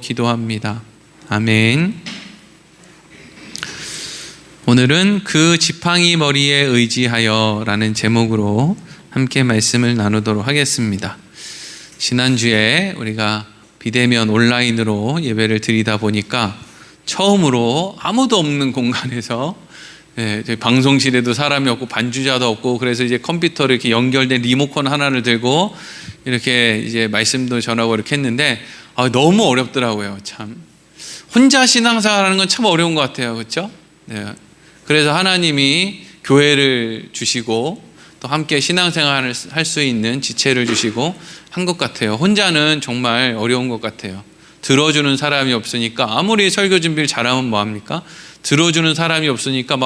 기도합니다. 아멘. 오늘은 그 지팡이 머리에 의지하여 라는 제목으로 함께 말씀을 나누도록 하겠습니다. 지난주에 우리가 비대면 온라인으로 예배를 드리다 보니까 처음으로 아무도 없는 공간에서 저희 방송실에도 사람이 없고 반주자도 없고, 그래서 이제 컴퓨터로 이렇게 연결된 리모컨 하나를 들고 이렇게 이제 말씀도 전하고 이렇게 했는데 너무 어렵더라고요. 참 혼자 신앙생활하는 건 참 어려운 것 같아요. 그렇죠? 네. 그래서 하나님이 교회를 주시고 또 함께 신앙생활을 할 수 있는 지체를 주시고 한 것 같아요. 혼자는 정말 어려운 것 같아요. 들어주는 사람이 없으니까 아무리 설교 준비를 잘하면 뭐합니까? 들어주는 사람이 없으니까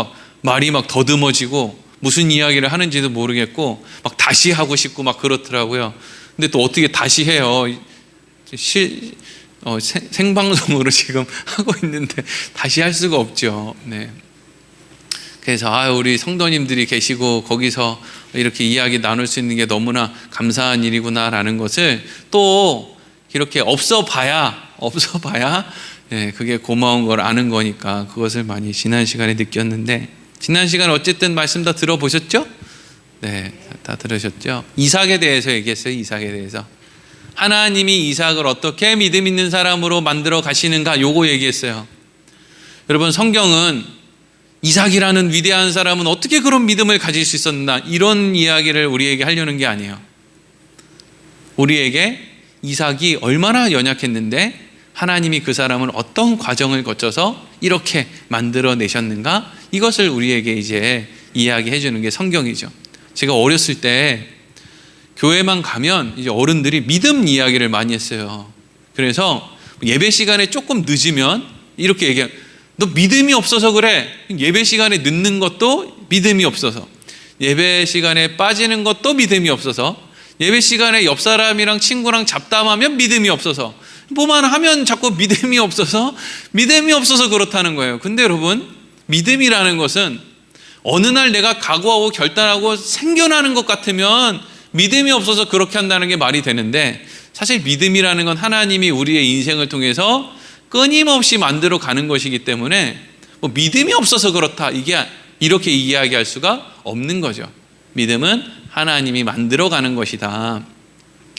말이 더듬어지고 무슨 이야기를 하는지도 모르겠고 다시 하고 싶고 그렇더라고요. 근데 또 어떻게 다시 해요? 생방송으로 지금 하고 있는데 다시 할 수가 없죠. 네. 그래서 우리 성도님들이 계시고 거기서 이렇게 이야기 나눌 수 있는 게 너무나 감사한 일이구나라는 것을 또 이렇게 없어 봐야 그게 고마운 걸 아는 거니까 그것을 많이 지난 시간에 느꼈는데, 지난 시간에 어쨌든 말씀 다 들어보셨죠? 네, 다 들으셨죠? 이삭에 대해서 얘기했어요. 이삭에 대해서 하나님이 이삭을 어떻게 믿음 있는 사람으로 만들어 가시는가, 요거 얘기했어요. 여러분, 성경은 이삭이라는 위대한 사람은 어떻게 그런 믿음을 가질 수 있었나, 이런 이야기를 우리에게 하려는 게 아니에요. 우리에게 이삭이 얼마나 연약했는데 하나님이 그 사람을 어떤 과정을 거쳐서 이렇게 만들어내셨는가, 이것을 우리에게 이제 이야기해 주는 게 성경이죠. 제가 어렸을 때 교회만 가면 이제 어른들이 믿음 이야기를 많이 했어요. 그래서 예배 시간에 조금 늦으면 이렇게 얘기해요. 너 믿음이 없어서 그래. 예배 시간에 늦는 것도 믿음이 없어서, 예배 시간에 빠지는 것도 믿음이 없어서, 예배 시간에 옆 사람이랑 친구랑 잡담하면 믿음이 없어서, 뭐만 하면 자꾸 믿음이 없어서 그렇다는 거예요. 근데 여러분, 믿음이라는 것은 어느 날 내가 각오하고 결단하고 생겨나는 것 같으면 믿음이 없어서 그렇게 한다는 게 말이 되는데, 사실 믿음이라는 건 하나님이 우리의 인생을 통해서 끊임없이 만들어 가는 것이기 때문에 믿음이 없어서 그렇다, 이렇게 이야기할 수가 없는 거죠. 믿음은 하나님이 만들어 가는 것이다.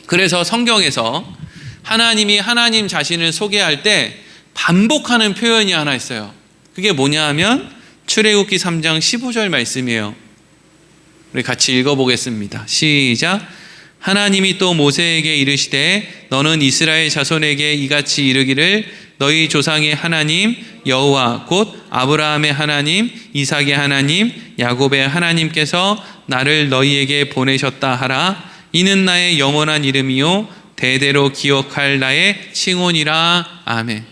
그래서 성경에서 하나님이 하나님 자신을 소개할 때 반복하는 표현이 하나 있어요. 그게 뭐냐 하면 출애굽기 3장 15절 말씀이에요. 우리 같이 읽어보겠습니다. 시작. 하나님이 또 모세에게 이르시되 너는 이스라엘 자손에게 이같이 이르기를 너희 조상의 하나님 여호와 곧 아브라함의 하나님 이삭의 하나님 야곱의 하나님께서 나를 너희에게 보내셨다 하라. 이는 나의 영원한 이름이요 대대로 기억할 나의 칭혼이라. 아멘.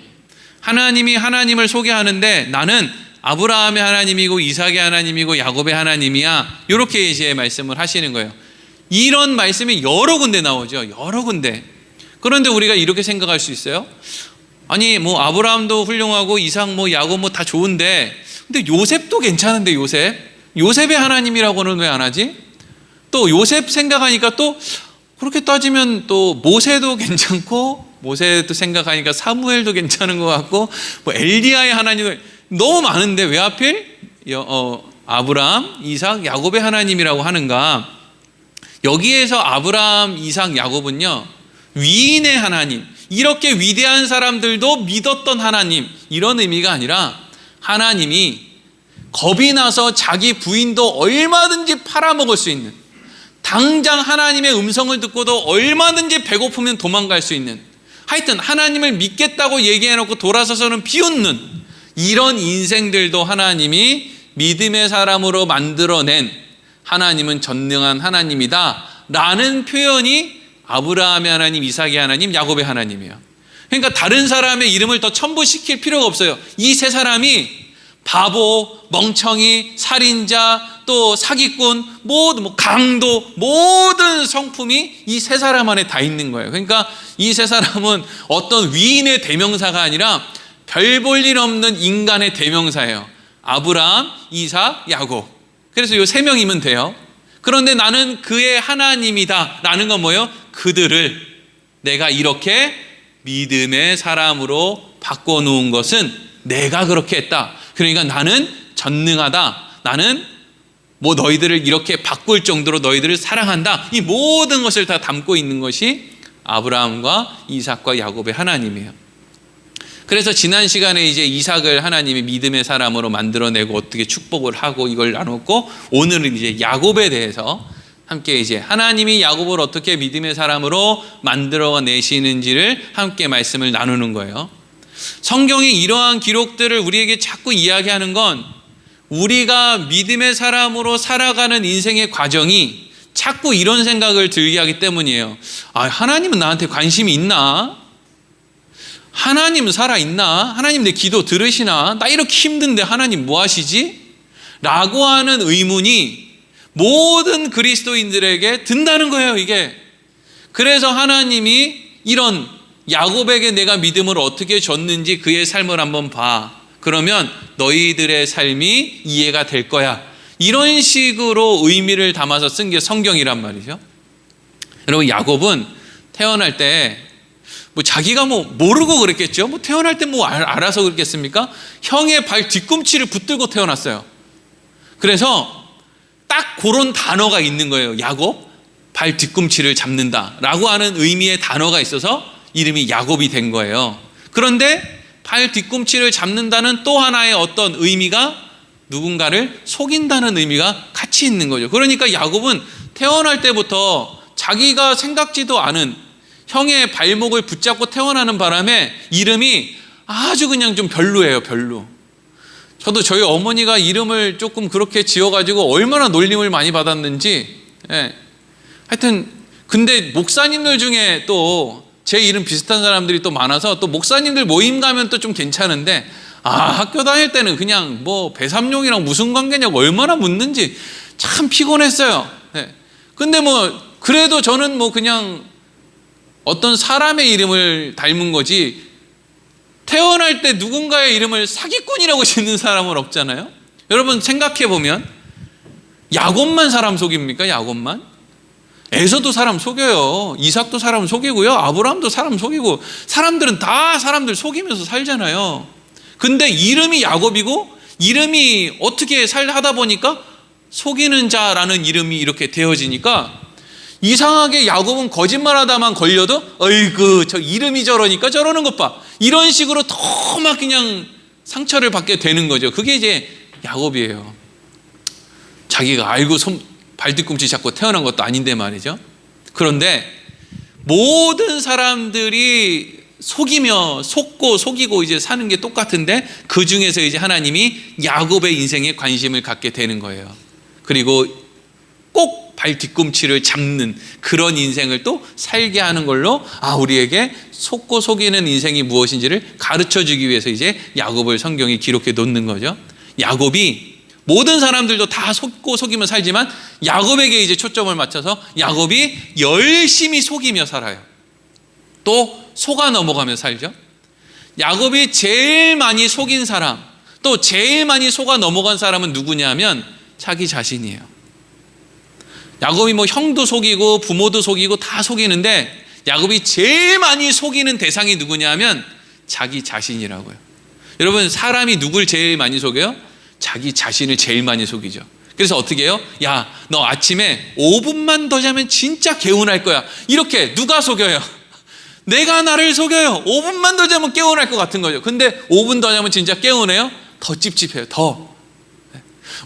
하나님이 하나님을 소개하는데 나는 아브라함의 하나님이고 이삭의 하나님이고 야곱의 하나님이야, 이렇게 이제 말씀을 하시는 거예요. 이런 말씀이 여러 군데 나오죠. 여러 군데. 그런데 우리가 이렇게 생각할 수 있어요. 아니 아브라함도 훌륭하고 이삭 야곱 다 좋은데, 근데 요셉도 괜찮은데 요셉의 하나님이라고는 왜 안 하지? 또 요셉 생각하니까 또 그렇게 따지면 또 모세도 괜찮고, 모세도 생각하니까 사무엘도 괜찮은 것 같고, 엘리야의 하나님도 너무 많은데 왜 하필 아브라함, 이삭, 야곱의 하나님이라고 하는가? 여기에서 아브라함, 이삭, 야곱은요 위인의 하나님, 이렇게 위대한 사람들도 믿었던 하나님, 이런 의미가 아니라 하나님이 겁이 나서 자기 부인도 얼마든지 팔아먹을 수 있는, 당장 하나님의 음성을 듣고도 얼마든지 배고프면 도망갈 수 있는, 하여튼 하나님을 믿겠다고 얘기해놓고 돌아서서는 비웃는 이런 인생들도 하나님이 믿음의 사람으로 만들어낸 하나님은 전능한 하나님이다 라는 표현이 아브라함의 하나님, 이삭의 하나님, 야곱의 하나님이에요. 그러니까 다른 사람의 이름을 더 첨부시킬 필요가 없어요. 이 세 사람이 바보, 멍청이, 살인자, 또 사기꾼, 강도, 모든 성품이 이 세 사람 안에 다 있는 거예요. 그러니까 이 세 사람은 어떤 위인의 대명사가 아니라 별 볼 일 없는 인간의 대명사예요. 아브라함, 이삭, 야곱. 그래서 이 세 명이면 돼요. 그런데 나는 그의 하나님이다 라는 건 뭐예요? 그들을 내가 이렇게 믿음의 사람으로 바꿔놓은 것은 내가 그렇게 했다. 그러니까 나는 전능하다. 나는 뭐 너희들을 이렇게 바꿀 정도로 너희들을 사랑한다. 이 모든 것을 다 담고 있는 것이 아브라함과 이삭과 야곱의 하나님이에요. 그래서 지난 시간에 이제 이삭을 하나님이 믿음의 사람으로 만들어내고 어떻게 축복을 하고 이걸 나눴고, 오늘은 이제 야곱에 대해서 함께 이제 하나님이 야곱을 어떻게 믿음의 사람으로 만들어내시는지를 함께 말씀을 나누는 거예요. 성경이 이러한 기록들을 우리에게 자꾸 이야기하는 건 우리가 믿음의 사람으로 살아가는 인생의 과정이 자꾸 이런 생각을 들게 하기 때문이에요. 아, 하나님은 나한테 관심이 있나? 하나님은 살아있나? 하나님 내 기도 들으시나? 나 이렇게 힘든데 하나님 뭐 하시지? 라고 하는 의문이 모든 그리스도인들에게 든다는 거예요, 이게. 그래서 하나님이 이런 야곱에게 내가 믿음을 어떻게 줬는지 그의 삶을 한번 봐. 그러면 너희들의 삶이 이해가 될 거야. 이런 식으로 의미를 담아서 쓴 게 성경이란 말이죠. 여러분, 야곱은 태어날 때 뭐 자기가 뭐 모르고 그랬겠죠. 뭐 태어날 때 뭐 알아서 그랬겠습니까? 형의 발 뒤꿈치를 붙들고 태어났어요. 그래서 딱 그런 단어가 있는 거예요. 야곱, 발 뒤꿈치를 잡는다라고 하는 의미의 단어가 있어서 이름이 야곱이 된 거예요. 그런데 발 뒤꿈치를 잡는다는 또 하나의 어떤 의미가 누군가를 속인다는 의미가 같이 있는 거죠. 그러니까 야곱은 태어날 때부터 자기가 생각지도 않은 형의 발목을 붙잡고 태어나는 바람에 이름이 아주 그냥 좀 별로예요, 별로. 저도 저희 어머니가 이름을 조금 그렇게 지어가지고 얼마나 놀림을 많이 받았는지. 예. 하여튼 근데 목사님들 중에 또 제 이름 비슷한 사람들이 또 많아서 또 목사님들 모임 가면 또 좀 괜찮은데, 학교 다닐 때는 그냥 뭐 배삼룡이랑 무슨 관계냐고 얼마나 묻는지 참 피곤했어요. 예. 근데 뭐 그래도 저는 뭐 그냥 어떤 사람의 이름을 닮은 거지, 태어날 때 누군가의 이름을 사기꾼이라고 짓는 사람은 없잖아요. 여러분 생각해 보면 야곱만 사람 속입니까? 야곱만? 에서도 사람 속여요. 이삭도 사람 속이고요. 아브라함도 사람 속이고, 사람들은 다 사람들 속이면서 살잖아요. 근데 이름이 야곱이고 이름이 어떻게 하다 보니까 속이는 자라는 이름이 이렇게 되어지니까 이상하게 야곱은 거짓말하다만 걸려도 어이구 저 이름이 저러니까 저러는 것 봐, 이런 식으로 더 막 그냥 상처를 받게 되는 거죠. 그게 이제 야곱이에요. 자기가 알고 발뒤꿈치 잡고 태어난 것도 아닌데 말이죠. 그런데 모든 사람들이 속고 속이고 이제 사는 게 똑같은데, 그 중에서 이제 하나님이 야곱의 인생에 관심을 갖게 되는 거예요. 그리고 꼭 발 뒤꿈치를 잡는 그런 인생을 또 살게 하는 걸로 우리에게 속고 속이는 인생이 무엇인지를 가르쳐 주기 위해서 이제 야곱을 성경이 기록해 놓는 거죠. 야곱이 모든 사람들도 다 속고 속이며 살지만 야곱에게 이제 초점을 맞춰서 야곱이 열심히 속이며 살아요. 또 속아 넘어가며 살죠. 야곱이 제일 많이 속인 사람, 또 제일 많이 속아 넘어간 사람은 누구냐면 자기 자신이에요. 야곱이 뭐 형도 속이고 부모도 속이고 다 속이는데 야곱이 제일 많이 속이는 대상이 누구냐면 자기 자신이라고요. 여러분, 사람이 누굴 제일 많이 속여요? 자기 자신을 제일 많이 속이죠. 그래서 어떻게 해요? 야, 너 아침에 5분만 더 자면 진짜 개운할 거야. 이렇게 누가 속여요? 내가 나를 속여요. 5분만 더 자면 개운할 것 같은 거죠. 근데 5분 더 자면 진짜 개운해요? 더 찝찝해요. 더.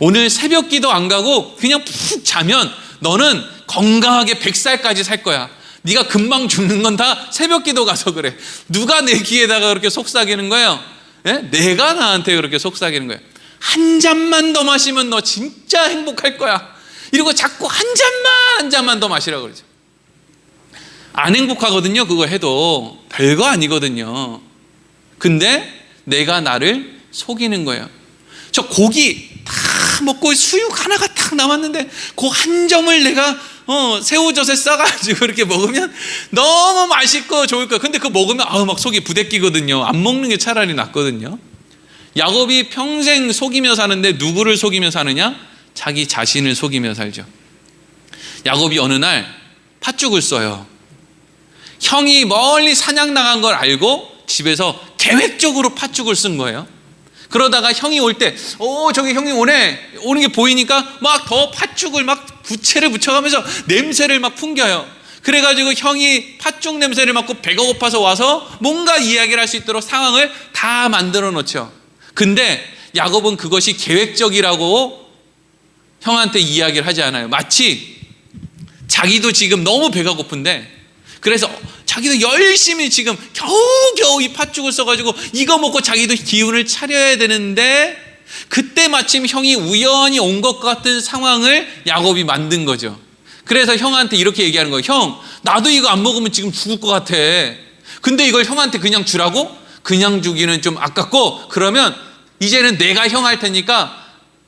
오늘 새벽 기도 안 가고 그냥 푹 자면 너는 건강하게 100살까지 살 거야. 네가 금방 죽는 건 다 새벽 기도 가서 그래. 누가 내 귀에다가 그렇게 속삭이는 거예요? 내가 나한테 그렇게 속삭이는 거예요. 한 잔만 더 마시면 너 진짜 행복할 거야. 이러고 자꾸 한 잔만 더 마시라고 그러죠. 안 행복하거든요. 그거 해도 별거 아니거든요. 근데 내가 나를 속이는 거예요. 저 고기 다 먹고 수육 하나가 딱 남았는데 그 한 점을 내가 새우젓에 싸가지고 이렇게 먹으면 너무 맛있고 좋을 거야. 근데 그거 먹으면 막 속이 부대끼거든요. 안 먹는 게 차라리 낫거든요. 야곱이 평생 속이며 사는데 누구를 속이며 사느냐? 자기 자신을 속이며 살죠. 야곱이 어느 날 팥죽을 써요. 형이 멀리 사냥 나간 걸 알고 집에서 계획적으로 팥죽을 쓴 거예요. 그러다가 형이 올 때, 저기 형이 오는 게 보이니까 막 더 팥죽을 막 부채를 붙여가면서 냄새를 막 풍겨요. 그래가지고 형이 팥죽 냄새를 맡고 배가 고파서 와서 뭔가 이야기를 할 수 있도록 상황을 다 만들어 놓죠. 근데 야곱은 그것이 계획적이라고 형한테 이야기를 하지 않아요. 마치 자기도 지금 너무 배가 고픈데, 그래서 자기도 열심히 지금 겨우겨우 이 팥죽을 써가지고 이거 먹고 자기도 기운을 차려야 되는데, 그때 마침 형이 우연히 온 것 같은 상황을 야곱이 만든 거죠. 그래서 형한테 이렇게 얘기하는 거예요. 형, 나도 이거 안 먹으면 지금 죽을 것 같아. 근데 이걸 형한테 그냥 주라고? 그냥 주기는 좀 아깝고, 그러면 이제는 내가 형 할 테니까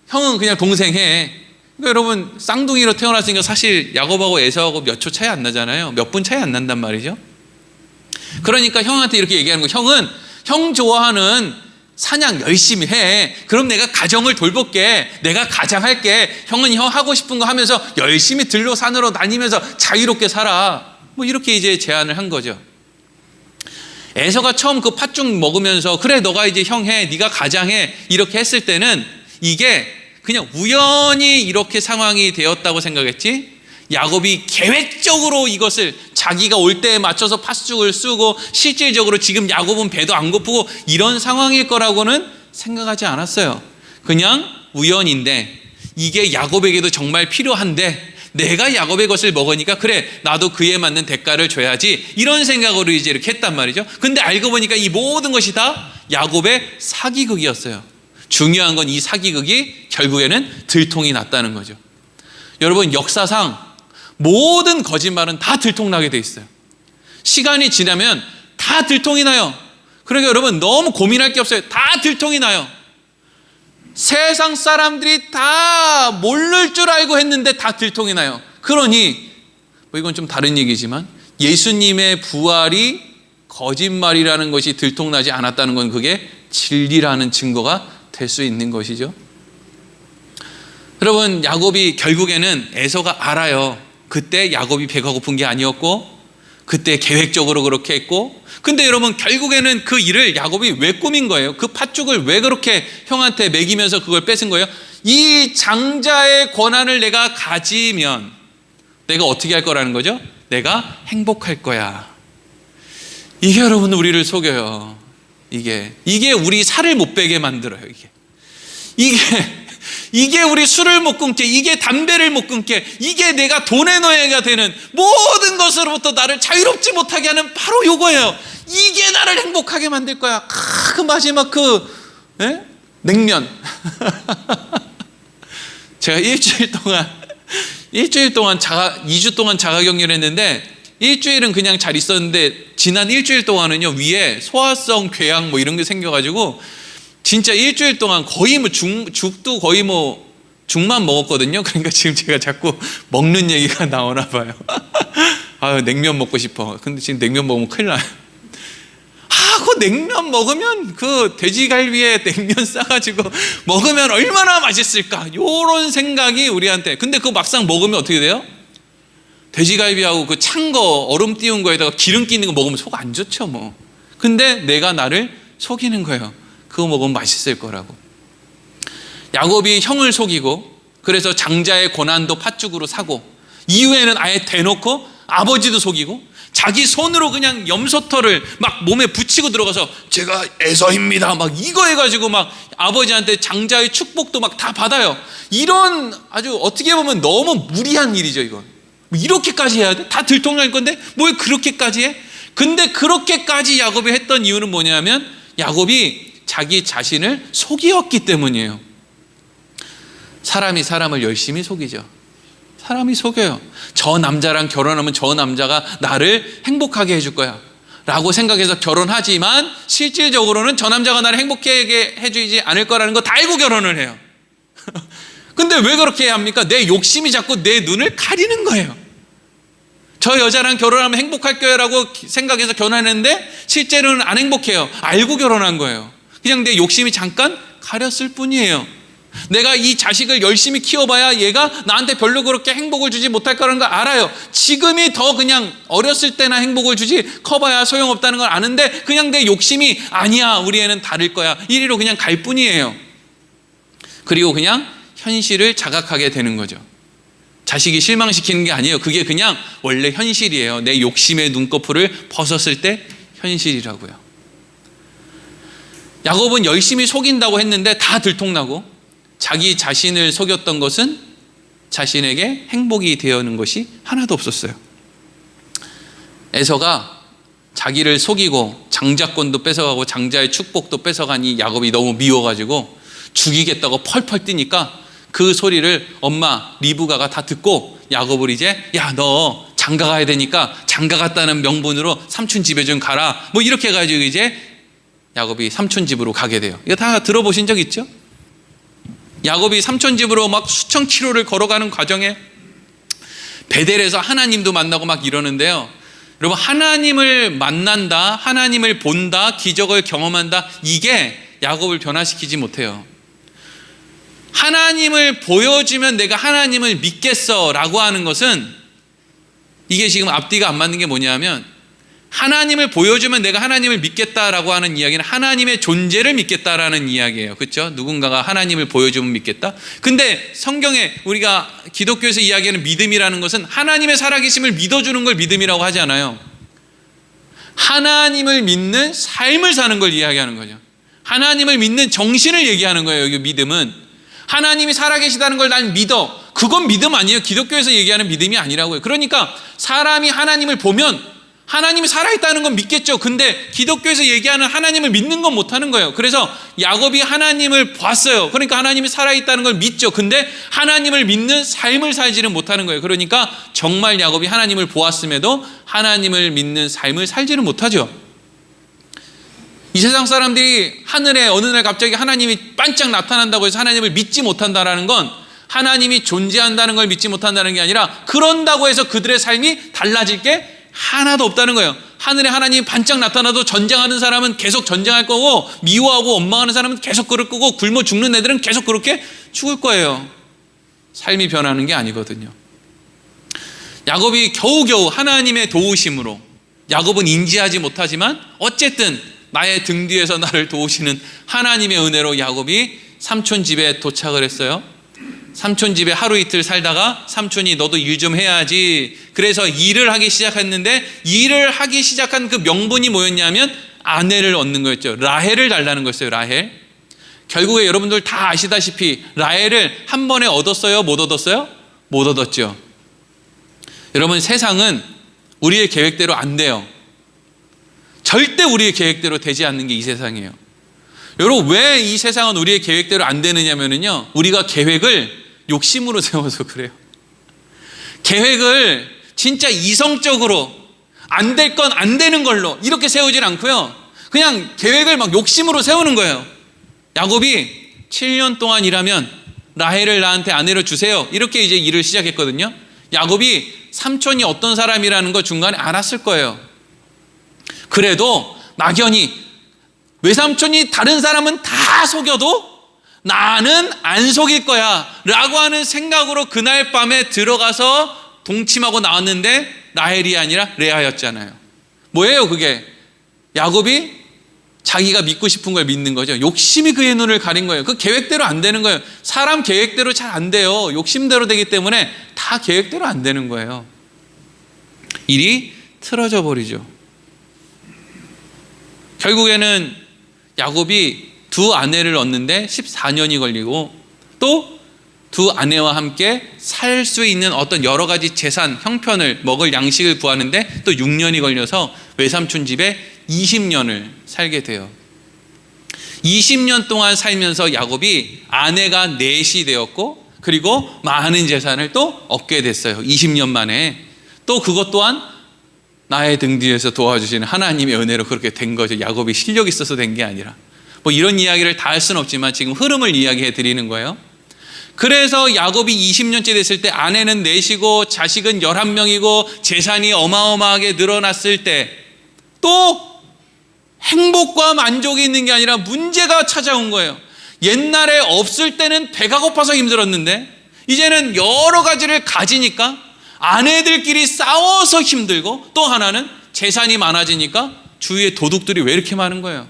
형은 그냥 동생 해. 그러니까 여러분, 쌍둥이로 태어났으니까 사실 야곱하고 에사오하고 몇 초 차이 안 나잖아요. 몇 분 차이 안 난단 말이죠. 그러니까 형한테 이렇게 얘기하는 거예요. 형은 형 좋아하는 사냥 열심히 해. 그럼 내가 가정을 돌볼게. 내가 가장할게. 형은 형 하고 싶은 거 하면서 열심히 들로 산으로 다니면서 자유롭게 살아. 뭐 이렇게 이제 제안을 한 거죠. 에서가 처음 그 팥죽 먹으면서 그래 너가 이제 형 해, 네가 가장해 이렇게 했을 때는 이게 그냥 우연히 이렇게 상황이 되었다고 생각했지, 야곱이 계획적으로 이것을 자기가 올 때에 맞춰서 팥죽을 쓰고 실질적으로 지금 야곱은 배도 안 고프고 이런 상황일 거라고는 생각하지 않았어요. 그냥 우연인데 이게 야곱에게도 정말 필요한데 내가 야곱의 것을 먹으니까 그래 나도 그에 맞는 대가를 줘야지, 이런 생각으로 이제 이렇게 했단 말이죠. 근데 알고 보니까 이 모든 것이 다 야곱의 사기극이었어요. 중요한 건 이 사기극이 결국에는 들통이 났다는 거죠. 여러분, 역사상 모든 거짓말은 다 들통나게 돼 있어요. 시간이 지나면 다 들통이 나요. 그러니까 여러분 너무 고민할 게 없어요. 다 들통이 나요. 세상 사람들이 다 모를 줄 알고 했는데 다 들통이 나요. 그러니 뭐 이건 좀 다른 얘기지만 예수님의 부활이 거짓말이라는 것이 들통나지 않았다는 건 그게 진리라는 증거가 될 수 있는 것이죠. 여러분, 야곱이 결국에는 에서가 알아요. 그때 야곱이 배가 고픈 게 아니었고 그때 계획적으로 그렇게 했고, 근데 여러분 결국에는 그 일을 야곱이 왜 꾸민 거예요? 그 팥죽을 왜 그렇게 형한테 먹이면서 그걸 뺏은 거예요? 이 장자의 권한을 내가 가지면 내가 어떻게 할 거라는 거죠? 내가 행복할 거야. 이게 여러분 우리를 속여요. 이게 우리 살을 못 빼게 만들어요. 이게 우리 술을 못 끊게, 이게 담배를 못 끊게, 이게 내가 돈의 노예가 되는 모든 것으로부터 나를 자유롭지 못하게 하는 바로 요거예요. 이게 나를 행복하게 만들 거야. 그 마지막 냉면. 제가 일주일 동안 2주 동안 자가격리를 했는데, 일주일은 그냥 잘 있었는데 지난 일주일 동안은요 위에 소화성 궤양 뭐 이런 게 생겨가지고 진짜 일주일 동안 거의 뭐 죽도 거의 뭐 죽만 먹었거든요. 그러니까 지금 제가 자꾸 먹는 얘기가 나오나 봐요. 아유, 냉면 먹고 싶어. 근데 지금 냉면 먹으면 큰일 나요. 그 냉면 먹으면 그 돼지갈비에 냉면 싸가지고 먹으면 얼마나 맛있을까, 요런 생각이 우리한테. 근데 그거 막상 먹으면 어떻게 돼요? 돼지갈비하고 그 찬 거 얼음 띄운 거에다가 기름 끼는 거 먹으면 속 안 좋죠 뭐. 근데 내가 나를 속이는 거예요. 그거 먹으면 맛있을 거라고. 야곱이 형을 속이고 그래서 장자의 고난도 팥죽으로 사고, 이후에는 아예 대놓고 아버지도 속이고 자기 손으로 그냥 염소털을 막 몸에 붙이고 들어가서 제가 에서입니다 막 이거 해가지고 막 아버지한테 장자의 축복도 막 다 받아요. 이런 아주 어떻게 보면 너무 무리한 일이죠. 이건 뭐 이렇게까지 해야 돼? 다 들통날 건데 뭘 그렇게까지 해? 근데 그렇게까지 야곱이 했던 이유는 뭐냐면 야곱이 자기 자신을 속이었기 때문이에요. 사람이 사람을 열심히 속이죠. 사람이 속여요. 저 남자랑 결혼하면 저 남자가 나를 행복하게 해줄 거야 라고 생각해서 결혼하지만 실질적으로는 저 남자가 나를 행복하게 해주지 않을 거라는 거 다 알고 결혼을 해요. 근데 왜 그렇게 해야 합니까? 내 욕심이 자꾸 내 눈을 가리는 거예요. 저 여자랑 결혼하면 행복할 거야 라고 생각해서 결혼했는데 실제로는 안 행복해요. 알고 결혼한 거예요. 그냥 내 욕심이 잠깐 가렸을 뿐이에요. 내가 이 자식을 열심히 키워봐야 얘가 나한테 별로 그렇게 행복을 주지 못할 거라는 걸 알아요. 지금이 더 그냥 어렸을 때나 행복을 주지 커봐야 소용없다는 걸 아는데 그냥 내 욕심이 아니야, 우리 애는 다를 거야, 이리로 그냥 갈 뿐이에요. 그리고 그냥 현실을 자각하게 되는 거죠. 자식이 실망시키는 게 아니에요. 그게 그냥 원래 현실이에요. 내 욕심의 눈꺼풀을 벗었을 때 현실이라고요. 야곱은 열심히 속인다고 했는데 다 들통나고, 자기 자신을 속였던 것은 자신에게 행복이 되어오는 것이 하나도 없었어요. 에서가 자기를 속이고 장자권도 뺏어가고 장자의 축복도 뺏어가니 야곱이 너무 미워가지고 죽이겠다고 펄펄 뛰니까 그 소리를 엄마 리브가가 다 듣고 야곱을 이제, 야, 너 장가 가야 되니까 장가 갔다는 명분으로 삼촌 집에 좀 가라, 뭐 이렇게 해가지고 이제 야곱이 삼촌 집으로 가게 돼요. 이거 다 들어보신 적 있죠? 야곱이 삼촌 집으로 막 수천 킬로를 걸어가는 과정에 베델에서 하나님도 만나고 막 이러는데요. 여러분, 하나님을 만난다, 하나님을 본다, 기적을 경험한다, 이게 야곱을 변화시키지 못해요. 하나님을 보여주면 내가 하나님을 믿겠어 라고 하는 것은, 이게 지금 앞뒤가 안 맞는 게 뭐냐면, 하나님을 보여주면 내가 하나님을 믿겠다라고 하는 이야기는 하나님의 존재를 믿겠다라는 이야기예요. 그렇죠? 누군가가 하나님을 보여주면 믿겠다. 근데 성경에 우리가 기독교에서 이야기하는 믿음이라는 것은 하나님의 살아계심을 믿어주는 걸 믿음이라고 하지 않아요. 하나님을 믿는 삶을 사는 걸 이야기하는 거죠. 하나님을 믿는 정신을 얘기하는 거예요. 여기 믿음은 하나님이 살아계시다는 걸 난 믿어, 그건 믿음 아니에요. 기독교에서 얘기하는 믿음이 아니라고요. 그러니까 사람이 하나님을 보면 하나님이 살아있다는 건 믿겠죠. 근데 기독교에서 얘기하는 하나님을 믿는 건 못하는 거예요. 그래서 야곱이 하나님을 봤어요. 그러니까 하나님이 살아있다는 걸 믿죠. 근데 하나님을 믿는 삶을 살지는 못하는 거예요. 그러니까 정말 야곱이 하나님을 보았음에도 하나님을 믿는 삶을 살지는 못하죠. 이 세상 사람들이 하늘에 어느 날 갑자기 하나님이 반짝 나타난다고 해서 하나님을 믿지 못한다는 건 하나님이 존재한다는 걸 믿지 못한다는 게 아니라, 그런다고 해서 그들의 삶이 달라질 게 하나도 없다는 거예요. 하늘에 하나님이 반짝 나타나도 전쟁하는 사람은 계속 전쟁할 거고, 미워하고 원망하는 사람은 계속 그럴 거고, 굶어 죽는 애들은 계속 그렇게 죽을 거예요. 삶이 변하는 게 아니거든요. 야곱이 겨우겨우 하나님의 도우심으로, 야곱은 인지하지 못하지만 어쨌든 나의 등 뒤에서 나를 도우시는 하나님의 은혜로 야곱이 삼촌 집에 도착을 했어요. 삼촌 집에 하루 이틀 살다가 삼촌이 너도 일 좀 해야지, 그래서 일을 하기 시작했는데, 일을 하기 시작한 그 명분이 뭐였냐면 아내를 얻는 거였죠. 라헬을 달라는 거였어요. 라헬. 결국에 여러분들 다 아시다시피 라헬을 한 번에 얻었어요? 못 얻었어요? 못 얻었죠. 여러분, 세상은 우리의 계획대로 안 돼요. 절대 우리의 계획대로 되지 않는 게 이 세상이에요. 여러분, 왜 이 세상은 우리의 계획대로 안 되느냐면요, 우리가 계획을 욕심으로 세워서 그래요. 계획을 진짜 이성적으로 안 될 건 안 되는 걸로 이렇게 세우질 않고요, 그냥 계획을 막 욕심으로 세우는 거예요. 야곱이 7년 동안 일하면 라헬을 나한테 아내로 주세요, 이렇게 이제 일을 시작했거든요. 야곱이 삼촌이 어떤 사람이라는 거 중간에 알았을 거예요. 그래도 막연히 외삼촌이 다른 사람은 다 속여도 나는 안 속일 거야 라고 하는 생각으로 그날 밤에 들어가서 동침하고 나왔는데 라헬이 아니라 레아였잖아요. 뭐예요 그게? 야곱이 자기가 믿고 싶은 걸 믿는 거죠. 욕심이 그의 눈을 가린 거예요. 그 계획대로 안 되는 거예요. 사람 계획대로 잘 안 돼요. 욕심대로 되기 때문에 다 계획대로 안 되는 거예요. 일이 틀어져 버리죠. 결국에는 야곱이 두 아내를 얻는데 14년이 걸리고, 또 두 아내와 함께 살 수 있는 어떤 여러 가지 재산, 형편을, 먹을 양식을 구하는데 또 6년이 걸려서 외삼촌 집에 20년을 살게 돼요. 20년 동안 살면서 야곱이 아내가 넷이 되었고, 그리고 많은 재산을 또 얻게 됐어요. 20년 만에. 또 그것 또한 나의 등 뒤에서 도와주시는 하나님의 은혜로 그렇게 된 거죠. 야곱이 실력이 있어서 된 게 아니라. 뭐 이런 이야기를 다 할 수는 없지만 지금 흐름을 이야기해 드리는 거예요. 그래서 야곱이 20년째 됐을 때 아내는 넷이고 자식은 11명이고 재산이 어마어마하게 늘어났을 때 또 행복과 만족이 있는 게 아니라 문제가 찾아온 거예요. 옛날에 없을 때는 배가 고파서 힘들었는데 이제는 여러 가지를 가지니까 아내들끼리 싸워서 힘들고, 또 하나는 재산이 많아지니까 주위에 도둑들이 왜 이렇게 많은 거예요?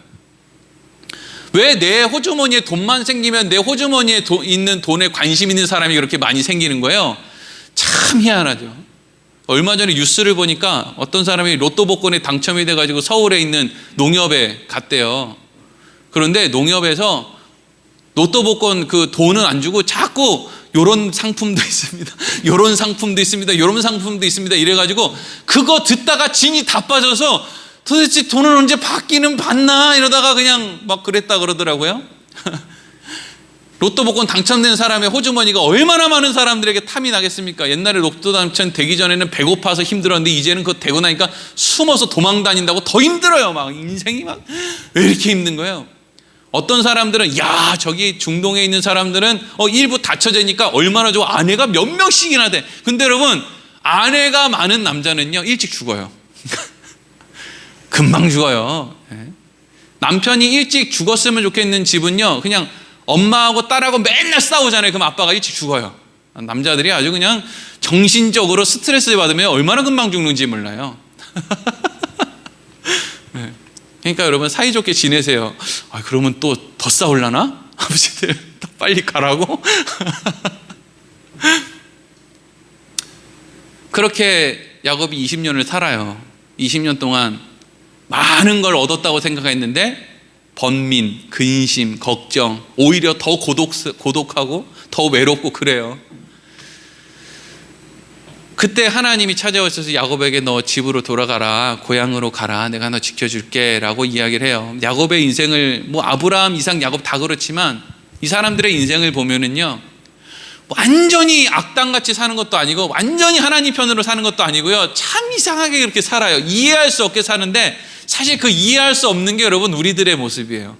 왜 내 호주머니에 돈만 생기면 내 호주머니에 있는 돈에 관심 있는 사람이 그렇게 많이 생기는 거예요? 참 희한하죠. 얼마 전에 뉴스를 보니까 어떤 사람이 로또 복권에 당첨이 돼가지고 서울에 있는 농협에 갔대요. 그런데 농협에서 로또 복권 그 돈은 안 주고 자꾸 요런 상품도 있습니다, 요런 상품도 있습니다, 요런 상품도 있습니다 이래가지고 그거 듣다가 진이 다 빠져서 도대체 돈을 언제 받기는 받나 이러다가 그냥 막 그랬다 그러더라고요. 로또 복권 당첨된 사람의 호주머니가 얼마나 많은 사람들에게 탐이 나겠습니까? 옛날에 로또 당첨 되기 전에는 배고파서 힘들었는데 이제는 그거 되고 나니까 숨어서 도망 다닌다고 더 힘들어요. 막 인생이 막 왜 이렇게 힘든 거예요? 어떤 사람들은 야 저기 중동에 있는 사람들은 일부 다처제니까 얼마나 좋아, 아내가 몇 명씩이나 돼. 근데 여러분, 아내가 많은 남자는요 일찍 죽어요. 금방 죽어요. 남편이 일찍 죽었으면 좋겠는 집은요 그냥 엄마하고 딸하고 맨날 싸우잖아요. 그럼 아빠가 일찍 죽어요. 남자들이 아주 그냥 정신적으로 스트레스를 받으면 얼마나 금방 죽는지 몰라요. 그러니까 여러분 사이좋게 지내세요. 그러면 또 더 싸울라나? 아버지들 더 빨리 가라고? 그렇게 야곱이 20년을 살아요. 20년 동안 많은 걸 얻었다고 생각했는데 번민, 근심, 걱정, 오히려 더 고독하고 더 외롭고 그래요. 그때 하나님이 찾아오셔서 야곱에게 너 집으로 돌아가라, 고향으로 가라, 내가 너 지켜줄게 라고 이야기를 해요. 야곱의 인생을 뭐 아브라함, 이삭, 야곱 다 그렇지만 이 사람들의 인생을 보면은요 완전히 악당같이 사는 것도 아니고 완전히 하나님 편으로 사는 것도 아니고요, 참 이상하게 그렇게 살아요. 이해할 수 없게 사는데 사실 그 이해할 수 없는 게 여러분 우리들의 모습이에요.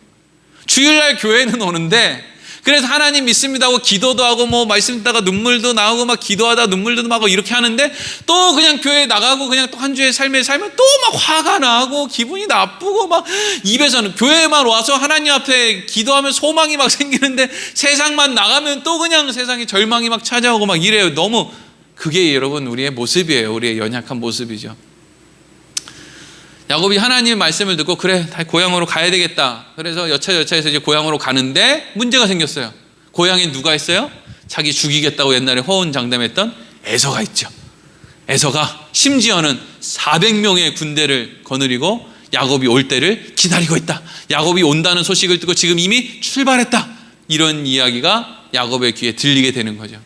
주일날 교회는 오는데 그래서 하나님 믿습니다 하고 기도도 하고 뭐 말씀 듣다가 눈물도 나오고 막 기도하다 눈물도 나고 이렇게 하는데 또 그냥 교회 나가고 그냥 또 한 주의 삶에 살면 또 막 화가 나고 기분이 나쁘고 막 입에서는 교회만 와서 하나님 앞에 기도하면 소망이 막 생기는데 세상만 나가면 또 그냥 세상에 절망이 막 찾아오고 막 이래요. 너무 그게 여러분 우리의 모습이에요. 우리의 연약한 모습이죠. 야곱이 하나님의 말씀을 듣고 그래 다 고향으로 가야 되겠다. 그래서 여차여차해서 이제 고향으로 가는데 문제가 생겼어요. 고향에 누가 있어요? 자기 죽이겠다고 옛날에 호언장담했던 에서가 있죠. 에서가 심지어는 400명의 군대를 거느리고 야곱이 올 때를 기다리고 있다. 야곱이 온다는 소식을 듣고 지금 이미 출발했다. 이런 이야기가 야곱의 귀에 들리게 되는 거죠.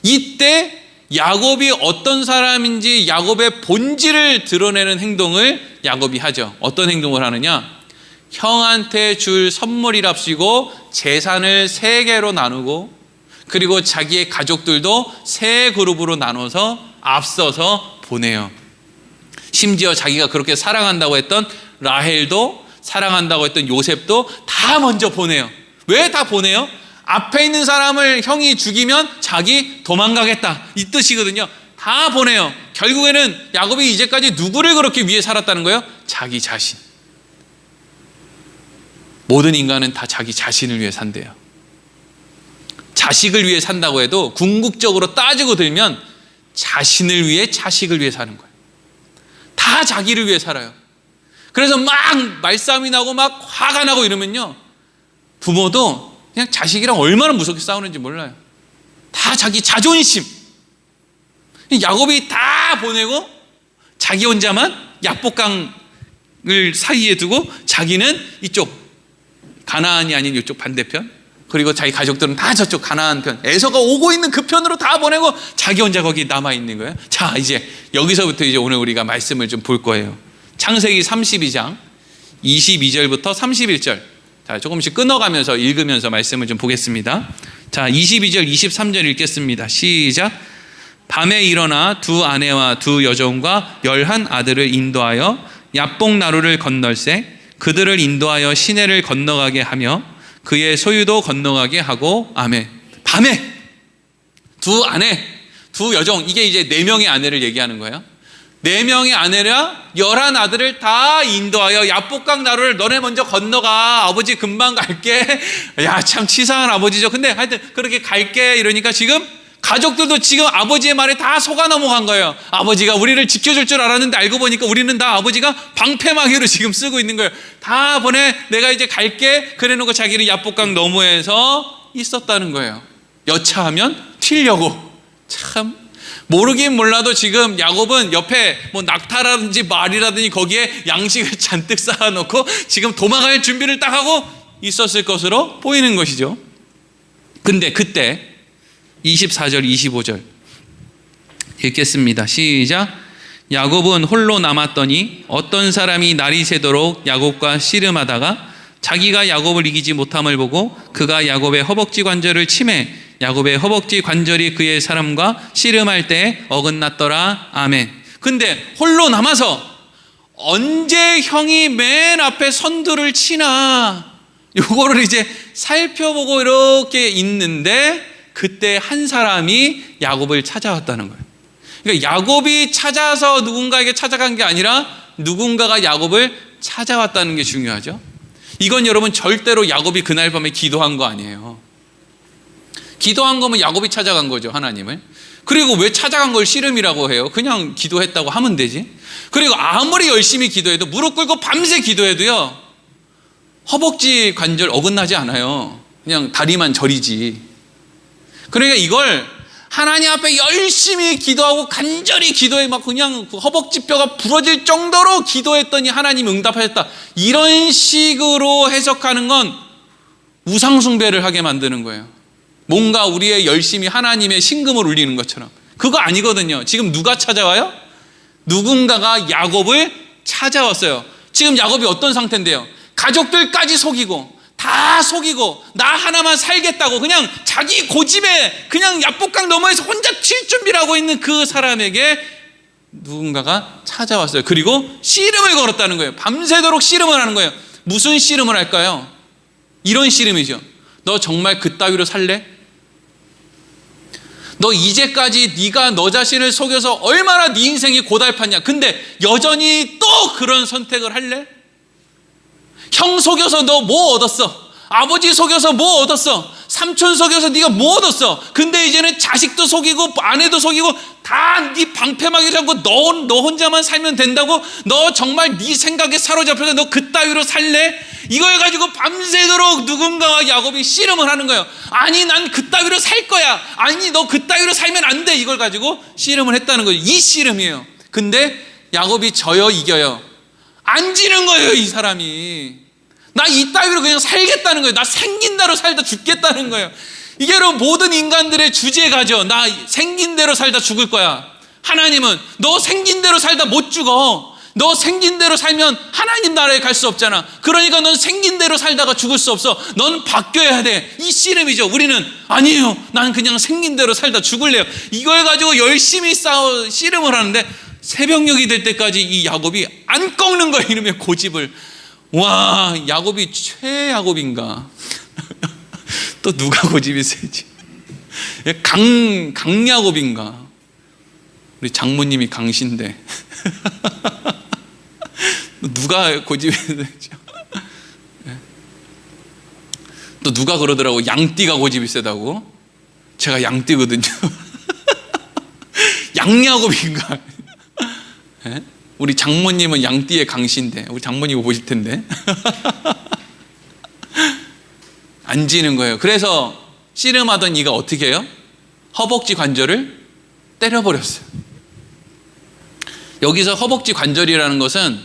이때 야곱이 어떤 사람인지 야곱의 본질을 드러내는 행동을 야곱이 하죠. 어떤 행동을 하느냐? 형한테 줄 선물이랍시고 재산을 3개로 나누고 그리고 자기의 가족들도 3그룹으로 나눠서 앞서서 보내요. 심지어 자기가 그렇게 사랑한다고 했던 라헬도, 사랑한다고 했던 요셉도 다 먼저 보내요. 왜 다 보내요? 앞에 있는 사람을 형이 죽이면 자기 도망가겠다 이 뜻이거든요. 다 보내요. 결국에는 야곱이 이제까지 누구를 그렇게 위해 살았다는 거예요? 자기 자신. 모든 인간은 다 자기 자신을 위해 산대요. 자식을 위해 산다고 해도 궁극적으로 따지고 들면 자신을 위해, 자식을 위해 사는 거예요. 다 자기를 위해 살아요. 그래서 막 말싸움이 나고 막 화가 나고 이러면요 부모도 그냥 자식이랑 얼마나 무섭게 싸우는지 몰라요. 다 자기 자존심. 야곱이 다 보내고 자기 혼자만 약복강을 사이에 두고 자기는 이쪽 가나안이 아닌 이쪽 반대편, 그리고 자기 가족들은 다 저쪽 가나안 편, 에서가 오고 있는 그 편으로 다 보내고 자기 혼자 거기 남아있는 거예요. 자, 이제 여기서부터 이제 오늘 우리가 말씀을 좀 볼 거예요. 창세기 32장 22절부터 31절. 자, 조금씩 끊어가면서 읽으면서 말씀을 좀 보겠습니다. 자, 22절 23절 읽겠습니다. 시작. 밤에 일어나 2 아내와 2 여종과 11 아들을 인도하여 야복 나루를 건널세 그들을 인도하여 시내를 건너가게 하며 그의 소유도 건너가게 하고 아멘. 밤에 2 아내 2 여종, 이게 이제 4명의 아내를 얘기하는 거예요. 4명의 아내라 11 아들을 다 인도하여 야복강 나루를 너네 먼저 건너가. 아버지 금방 갈게. 야, 참 치사한 아버지죠. 근데 하여튼 그렇게 갈게 이러니까 지금 가족들도 지금 아버지의 말에 다 속아 넘어간 거예요. 아버지가 우리를 지켜줄 줄 알았는데 알고 보니까 우리는 다 아버지가 방패막이로 지금 쓰고 있는 거예요. 다 보내, 내가 이제 갈게. 그래놓고 자기는 야복강 너머에서 있었다는 거예요. 여차하면 튀려고. 참 모르긴 몰라도 지금 야곱은 옆에 뭐 낙타라든지 말이라든지 거기에 양식을 잔뜩 쌓아놓고 지금 도망갈 준비를 딱 하고 있었을 것으로 보이는 것이죠. 근데 그때 24절 25절 읽겠습니다. 시작. 야곱은 홀로 남았더니 어떤 사람이 날이 새도록 야곱과 씨름하다가 자기가 야곱을 이기지 못함을 보고 그가 야곱의 허벅지 관절을 치매 야곱의 허벅지 관절이 그의 사람과 씨름할 때 어긋났더라. 아멘. 근데 홀로 남아서 언제 형이 맨 앞에 선두를 치나 요거를 이제 살펴보고 이렇게 있는데 그때 한 사람이 야곱을 찾아왔다는 거예요. 그러니까 야곱이 찾아서 누군가에게 찾아간 게 아니라 누군가가 야곱을 찾아왔다는 게 중요하죠. 이건 여러분 절대로 야곱이 그날 밤에 기도한 거 아니에요. 기도한 거면 야곱이 찾아간 거죠, 하나님을. 그리고 왜 찾아간 걸 씨름이라고 해요? 그냥 기도했다고 하면 되지. 그리고 아무리 열심히 기도해도 무릎 꿇고 밤새 기도해도요 허벅지 관절 어긋나지 않아요. 그냥 다리만 저리지. 그러니까 이걸 하나님 앞에 열심히 기도하고 간절히 기도해 막 그냥 그 허벅지뼈가 부러질 정도로 기도했더니 하나님이 응답하셨다. 이런 식으로 해석하는 건 우상숭배를 하게 만드는 거예요. 뭔가 우리의 열심히 하나님의 신금을 울리는 것처럼. 그거 아니거든요. 지금 누가 찾아와요? 누군가가 야곱을 찾아왔어요. 지금 야곱이 어떤 상태인데요? 가족들까지 속이고 다 속이고 나 하나만 살겠다고 그냥 자기 고집에 그냥 야복강 너머에서 혼자 칠 준비를 하고 있는 그 사람에게 누군가가 찾아왔어요. 그리고 씨름을 걸었다는 거예요. 밤새도록 씨름을 하는 거예요. 무슨 씨름을 할까요? 이런 씨름이죠. 너 정말 그따위로 살래? 너 이제까지 네가 너 자신을 속여서 얼마나 네 인생이 고달팠냐. 근데 여전히 또 그런 선택을 할래? 형 속여서 너 뭐 얻었어? 아버지 속여서 뭐 얻었어? 삼촌 속여서 네가 뭐 얻었어? 근데 이제는 자식도 속이고 아내도 속이고 다 네 방패막이 잡고 너 혼자만 살면 된다고? 너 정말 네 생각에 사로잡혀서 너 그따위로 살래? 이걸 가지고 밤새도록 누군가와 야곱이 씨름을 하는 거예요. 아니 난 그따위로 살 거야. 아니 너 그따위로 살면 안 돼. 이걸 가지고 씨름을 했다는 거죠. 이 씨름이에요. 근데 야곱이 져요, 이겨요? 안 지는 거예요. 이 사람이 나 이따위로 그냥 살겠다는 거예요. 나 생긴 대로 살다 죽겠다는 거예요. 이게 여러분 모든 인간들의 주제가죠. 나 생긴 대로 살다 죽을 거야. 하나님은 너 생긴 대로 살다 못 죽어. 너 생긴 대로 살면 하나님 나라에 갈 수 없잖아. 그러니까 넌 생긴 대로 살다가 죽을 수 없어. 넌 바뀌어야 돼. 이 씨름이죠. 우리는 아니에요. 난 그냥 생긴 대로 살다 죽을래요. 이걸 가지고 열심히 씨름을 하는데 새벽녘이 될 때까지 이 야곱이 안 꺾는 거예요. 이놈의 고집을. 와, 야곱이 최야곱인가? 또 누가 고집이 세지? 강야곱인가? 우리 장모님이 강신데 누가 고집이 세죠? 또 누가 그러더라고. 양띠가 고집이 세다고. 제가 양띠거든요. 양야곱인가? 우리 장모님은 양띠의 강신데 우리 장모님 보실 텐데 안 지는 거예요. 그래서 씨름하던 이가 어떻게 해요? 허벅지 관절을 때려버렸어요. 여기서 허벅지 관절이라는 것은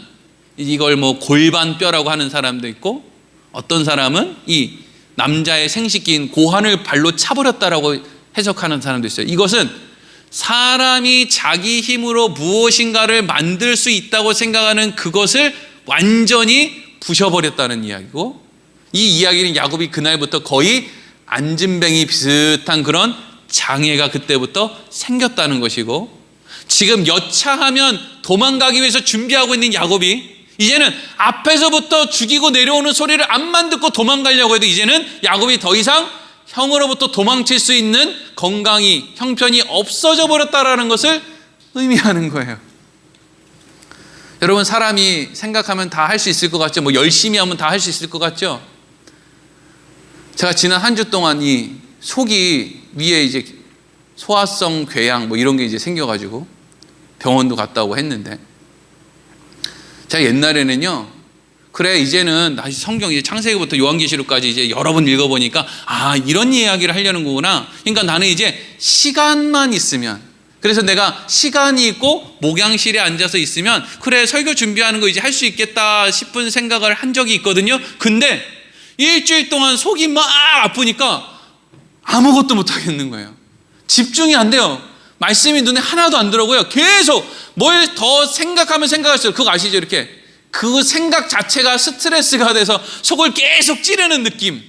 이걸 뭐 골반뼈라고 하는 사람도 있고 어떤 사람은 이 남자의 생식기인 고환을 발로 차버렸다라고 해석하는 사람도 있어요. 이것은 사람이 자기 힘으로 무엇인가를 만들 수 있다고 생각하는 그것을 완전히 부셔버렸다는 이야기고, 이 이야기는 야곱이 그날부터 거의 안진뱅이 비슷한 그런 장애가 그때부터 생겼다는 것이고, 지금 여차하면 도망가기 위해서 준비하고 있는 야곱이 이제는 앞에서부터 죽이고 내려오는 소리를 암만 듣고 도망가려고 해도 이제는 야곱이 더 이상 형으로부터 도망칠 수 있는 건강이 형편이 없어져 버렸다라는 것을 의미하는 거예요. 여러분, 사람이 생각하면 다 할 수 있을 것 같죠? 뭐 열심히 하면 다 할 수 있을 것 같죠? 제가 지난 한 주 동안 이 속이 위에 이제 소화성 궤양 뭐 이런 게 이제 생겨가지고 병원도 갔다 오고 했는데, 제가 옛날에는요, 그래 이제는 다시 성경 이제 창세기부터 요한계시록까지 이제 여러 번 읽어보니까 이런 이야기를 하려는 거구나. 그러니까 나는 이제 시간만 있으면, 그래서 내가 시간이 있고 목양실에 앉아서 있으면 그래 설교 준비하는 거 이제 할 수 있겠다 싶은 생각을 한 적이 있거든요. 근데 일주일 동안 속이 막 아프니까 아무것도 못 하겠는 거예요. 집중이 안 돼요. 말씀이 눈에 하나도 안 들어오고요. 계속 뭘 더 생각하면 생각할수록, 그거 아시죠? 이렇게 그 생각 자체가 스트레스가 돼서 속을 계속 찌르는 느낌.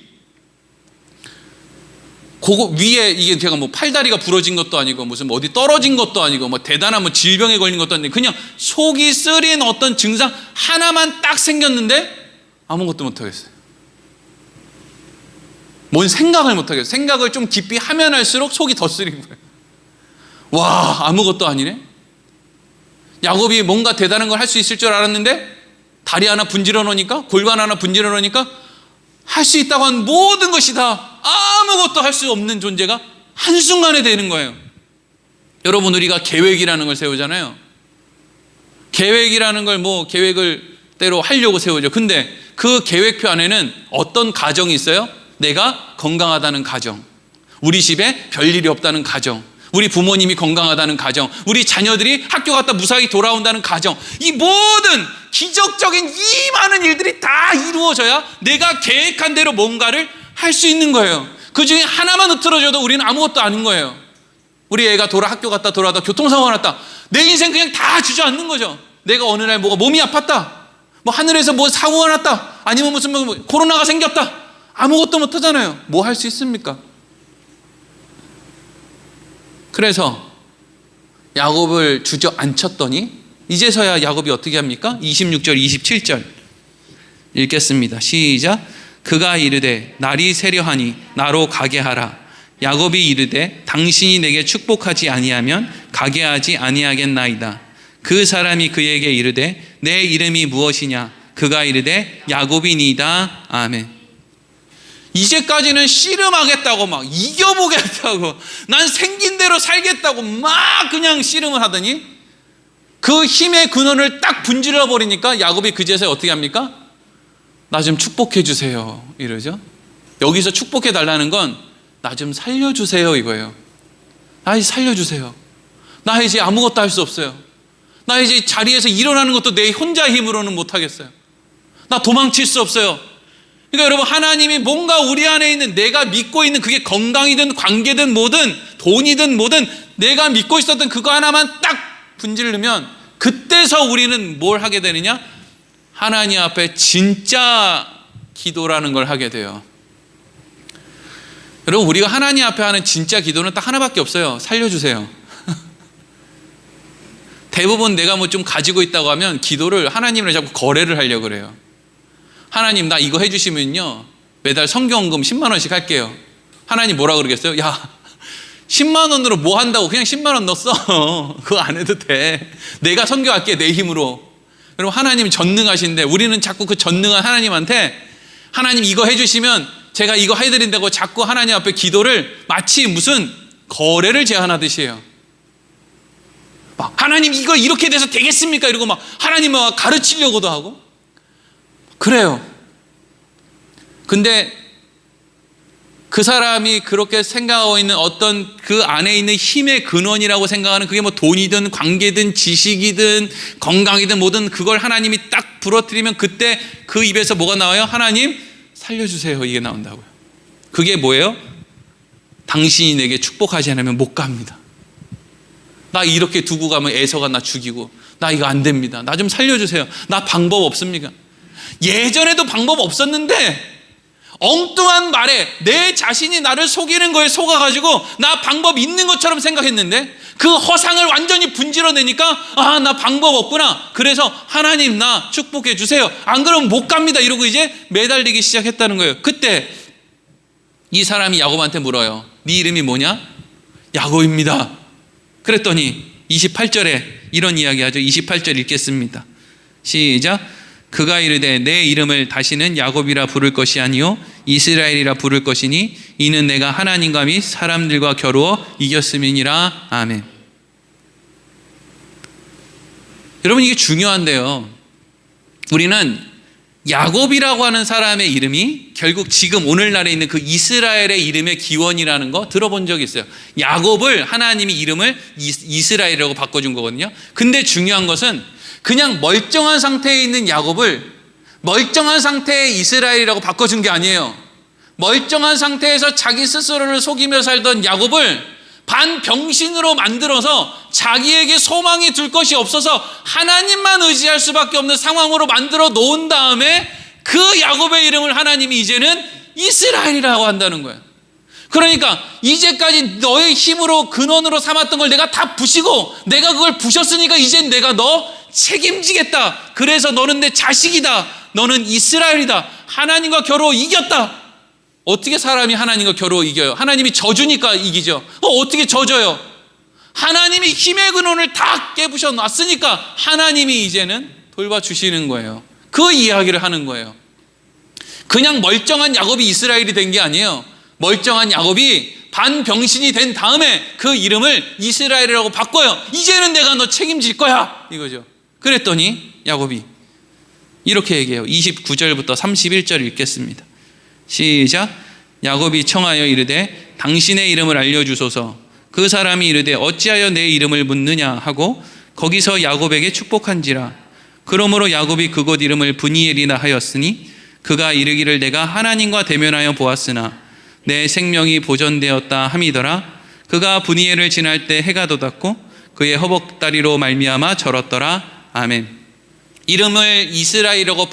그거 위에 이게 제가 뭐 팔다리가 부러진 것도 아니고 무슨 뭐 어디 떨어진 것도 아니고 뭐 대단한 뭐 질병에 걸린 것도 아니고 그냥 속이 쓰린 어떤 증상 하나만 딱 생겼는데 아무것도 못 하겠어요. 뭔 생각을 못 하겠어요. 생각을 좀 깊이 하면 할수록 속이 더 쓰린 거예요. 와, 아무것도 아니네. 야곱이 뭔가 대단한 걸 할 수 있을 줄 알았는데 다리 하나 분질러 놓으니까, 골반 하나 분질러 놓으니까 할 수 있다고 한 모든 것이 다 아무것도 할 수 없는 존재가 한순간에 되는 거예요. 여러분, 우리가 계획이라는 걸 세우잖아요. 계획이라는 걸 뭐 계획을 때로 하려고 세우죠. 근데 그 계획표 안에는 어떤 가정이 있어요? 내가 건강하다는 가정, 우리 집에 별일이 없다는 가정, 우리 부모님이 건강하다는 가정, 우리 자녀들이 학교 갔다 무사히 돌아온다는 가정, 이 모든 기적적인 이 많은 일들이 다 이루어져야 내가 계획한 대로 뭔가를 할 수 있는 거예요. 그 중에 하나만 흐트러져도 우리는 아무것도 아닌 거예요. 우리 애가 학교 갔다 돌아오다 교통사고가 났다. 내 인생 그냥 다 주저앉는 거죠. 내가 어느 날 뭐가 몸이 아팠다, 뭐 하늘에서 뭐 사고가 났다, 아니면 무슨 뭐 코로나가 생겼다. 아무것도 못 하잖아요. 뭐 할 수 있습니까? 그래서 야곱을 주저앉혔더니 이제서야 야곱이 어떻게 합니까? 26절 27절 읽겠습니다. 시작. 그가 이르되 날이 새려하니 나로 가게 하라. 야곱이 이르되 당신이 내게 축복하지 아니하면 가게 하지 아니하겠나이다. 그 사람이 그에게 이르되 내 이름이 무엇이냐? 그가 이르되 야곱이니이다. 아멘. 이제까지는 씨름하겠다고 막 이겨보겠다고 난 생긴 대로 살겠다고 막 그냥 씨름을 하더니 그 힘의 근원을 딱 분질러 버리니까 야곱이 그제서야 어떻게 합니까? 나 좀 축복해 주세요 이러죠. 여기서 축복해 달라는 건 나 좀 살려주세요 이거예요. 나 이제 살려주세요. 나 이제 아무것도 할 수 없어요. 나 이제 자리에서 일어나는 것도 내 혼자 힘으로는 못하겠어요. 나 도망칠 수 없어요. 그러니까 여러분, 하나님이 뭔가 우리 안에 있는, 내가 믿고 있는, 그게 건강이든 관계든 뭐든 돈이든 뭐든 내가 믿고 있었던 그거 하나만 딱 분질르면 그때서 우리는 뭘 하게 되느냐? 하나님 앞에 진짜 기도라는 걸 하게 돼요. 여러분, 우리가 하나님 앞에 하는 진짜 기도는 딱 하나밖에 없어요. 살려주세요. 대부분 내가 뭐 좀 가지고 있다고 하면 기도를 하나님이랑 자꾸 거래를 하려고 그래요. 하나님, 나 이거 해주시면요 매달 성경금 10만 원씩 할게요. 하나님 뭐라 그러겠어요? 야, 10만 원으로 뭐 한다고? 그냥 10만 원 넣었어. 그거 안 해도 돼. 내가 성교할게, 내 힘으로. 여러분, 하나님 전능하신데 우리는 자꾸 그 전능한 하나님한테 하나님 이거 해주시면 제가 이거 해드린다고 자꾸 하나님 앞에 기도를 마치 무슨 거래를 제안하듯이 해요. 막 하나님 이거 이렇게 돼서 되겠습니까? 이러고 막 하나님 막 가르치려고도 하고 그래요. 근데 그 사람이 그렇게 생각하고 있는 어떤 그 안에 있는 힘의 근원이라고 생각하는 그게 뭐 돈이든 관계든 지식이든 건강이든 뭐든 그걸 하나님이 딱 부러뜨리면 그때 그 입에서 뭐가 나와요? 하나님 살려주세요, 이게 나온다고요. 그게 뭐예요? 당신이 내게 축복하지 않으면 못 갑니다. 나 이렇게 두고 가면 애서가 나 죽이고 나 이거 안 됩니다. 나 좀 살려주세요. 나 방법 없습니까? 예전에도 방법 없었는데 엉뚱한 말에 내 자신이 나를 속이는 거에 속아가지고 나 방법 있는 것처럼 생각했는데 그 허상을 완전히 분질러내니까 아, 나 방법 없구나. 그래서 하나님 나 축복해 주세요. 안 그러면 못 갑니다. 이러고 이제 매달리기 시작했다는 거예요. 그때 이 사람이 야곱한테 물어요. 네 이름이 뭐냐? 야곱입니다. 그랬더니 28절에 이런 이야기 하죠. 28절 읽겠습니다. 시작. 그가 이르되 내 이름을 다시는 야곱이라 부를 것이 아니요 이스라엘이라 부를 것이니 이는 내가 하나님과 및 사람들과 겨루어 이겼음이니라. 아멘. 여러분, 이게 중요한데요, 우리는 야곱이라고 하는 사람의 이름이 결국 지금 오늘날에 있는 그 이스라엘의 이름의 기원이라는 거 들어본 적 있어요. 야곱을 하나님이 이름을 이스라엘이라고 바꿔준 거거든요. 근데 중요한 것은 그냥 멀쩡한 상태에 있는 야곱을 멀쩡한 상태의 이스라엘이라고 바꿔준 게 아니에요. 멀쩡한 상태에서 자기 스스로를 속이며 살던 야곱을 반병신으로 만들어서 자기에게 소망이 둘 것이 없어서 하나님만 의지할 수밖에 없는 상황으로 만들어 놓은 다음에 그 야곱의 이름을 하나님이 이제는 이스라엘이라고 한다는 거예요. 그러니까 이제까지 너의 힘으로 근원으로 삼았던 걸 내가 다 부시고 내가 그걸 부셨으니까 이젠 내가 너 책임지겠다. 그래서 너는 내 자식이다. 너는 이스라엘이다. 하나님과 겨루어 이겼다. 어떻게 사람이 하나님과 겨루어 이겨요? 하나님이 져주니까 이기죠. 어떻게 져줘요? 하나님이 힘의 근원을 다 깨부셔 놨으니까 하나님이 이제는 돌봐주시는 거예요. 그 이야기를 하는 거예요. 그냥 멀쩡한 야곱이 이스라엘이 된 게 아니에요. 멀쩡한 야곱이 반병신이 된 다음에 그 이름을 이스라엘이라고 바꿔요. 이제는 내가 너 책임질 거야, 이거죠. 그랬더니 야곱이 이렇게 얘기해요. 29절부터 31절 읽겠습니다. 시작. 야곱이 청하여 이르되 당신의 이름을 알려주소서. 그 사람이 이르되 어찌하여 내 이름을 묻느냐 하고 거기서 야곱에게 축복한지라. 그러므로 야곱이 그곳 이름을 브니엘이라 하였으니 그가 이르기를 내가 하나님과 대면하여 보았으나 내 생명이 보존되었다 함이더라. 그가 브니엘을 지날 때 해가 돋았고 그의 허벅다리로 말미암아 절었더라. 아멘. 이름을 이스라엘이라고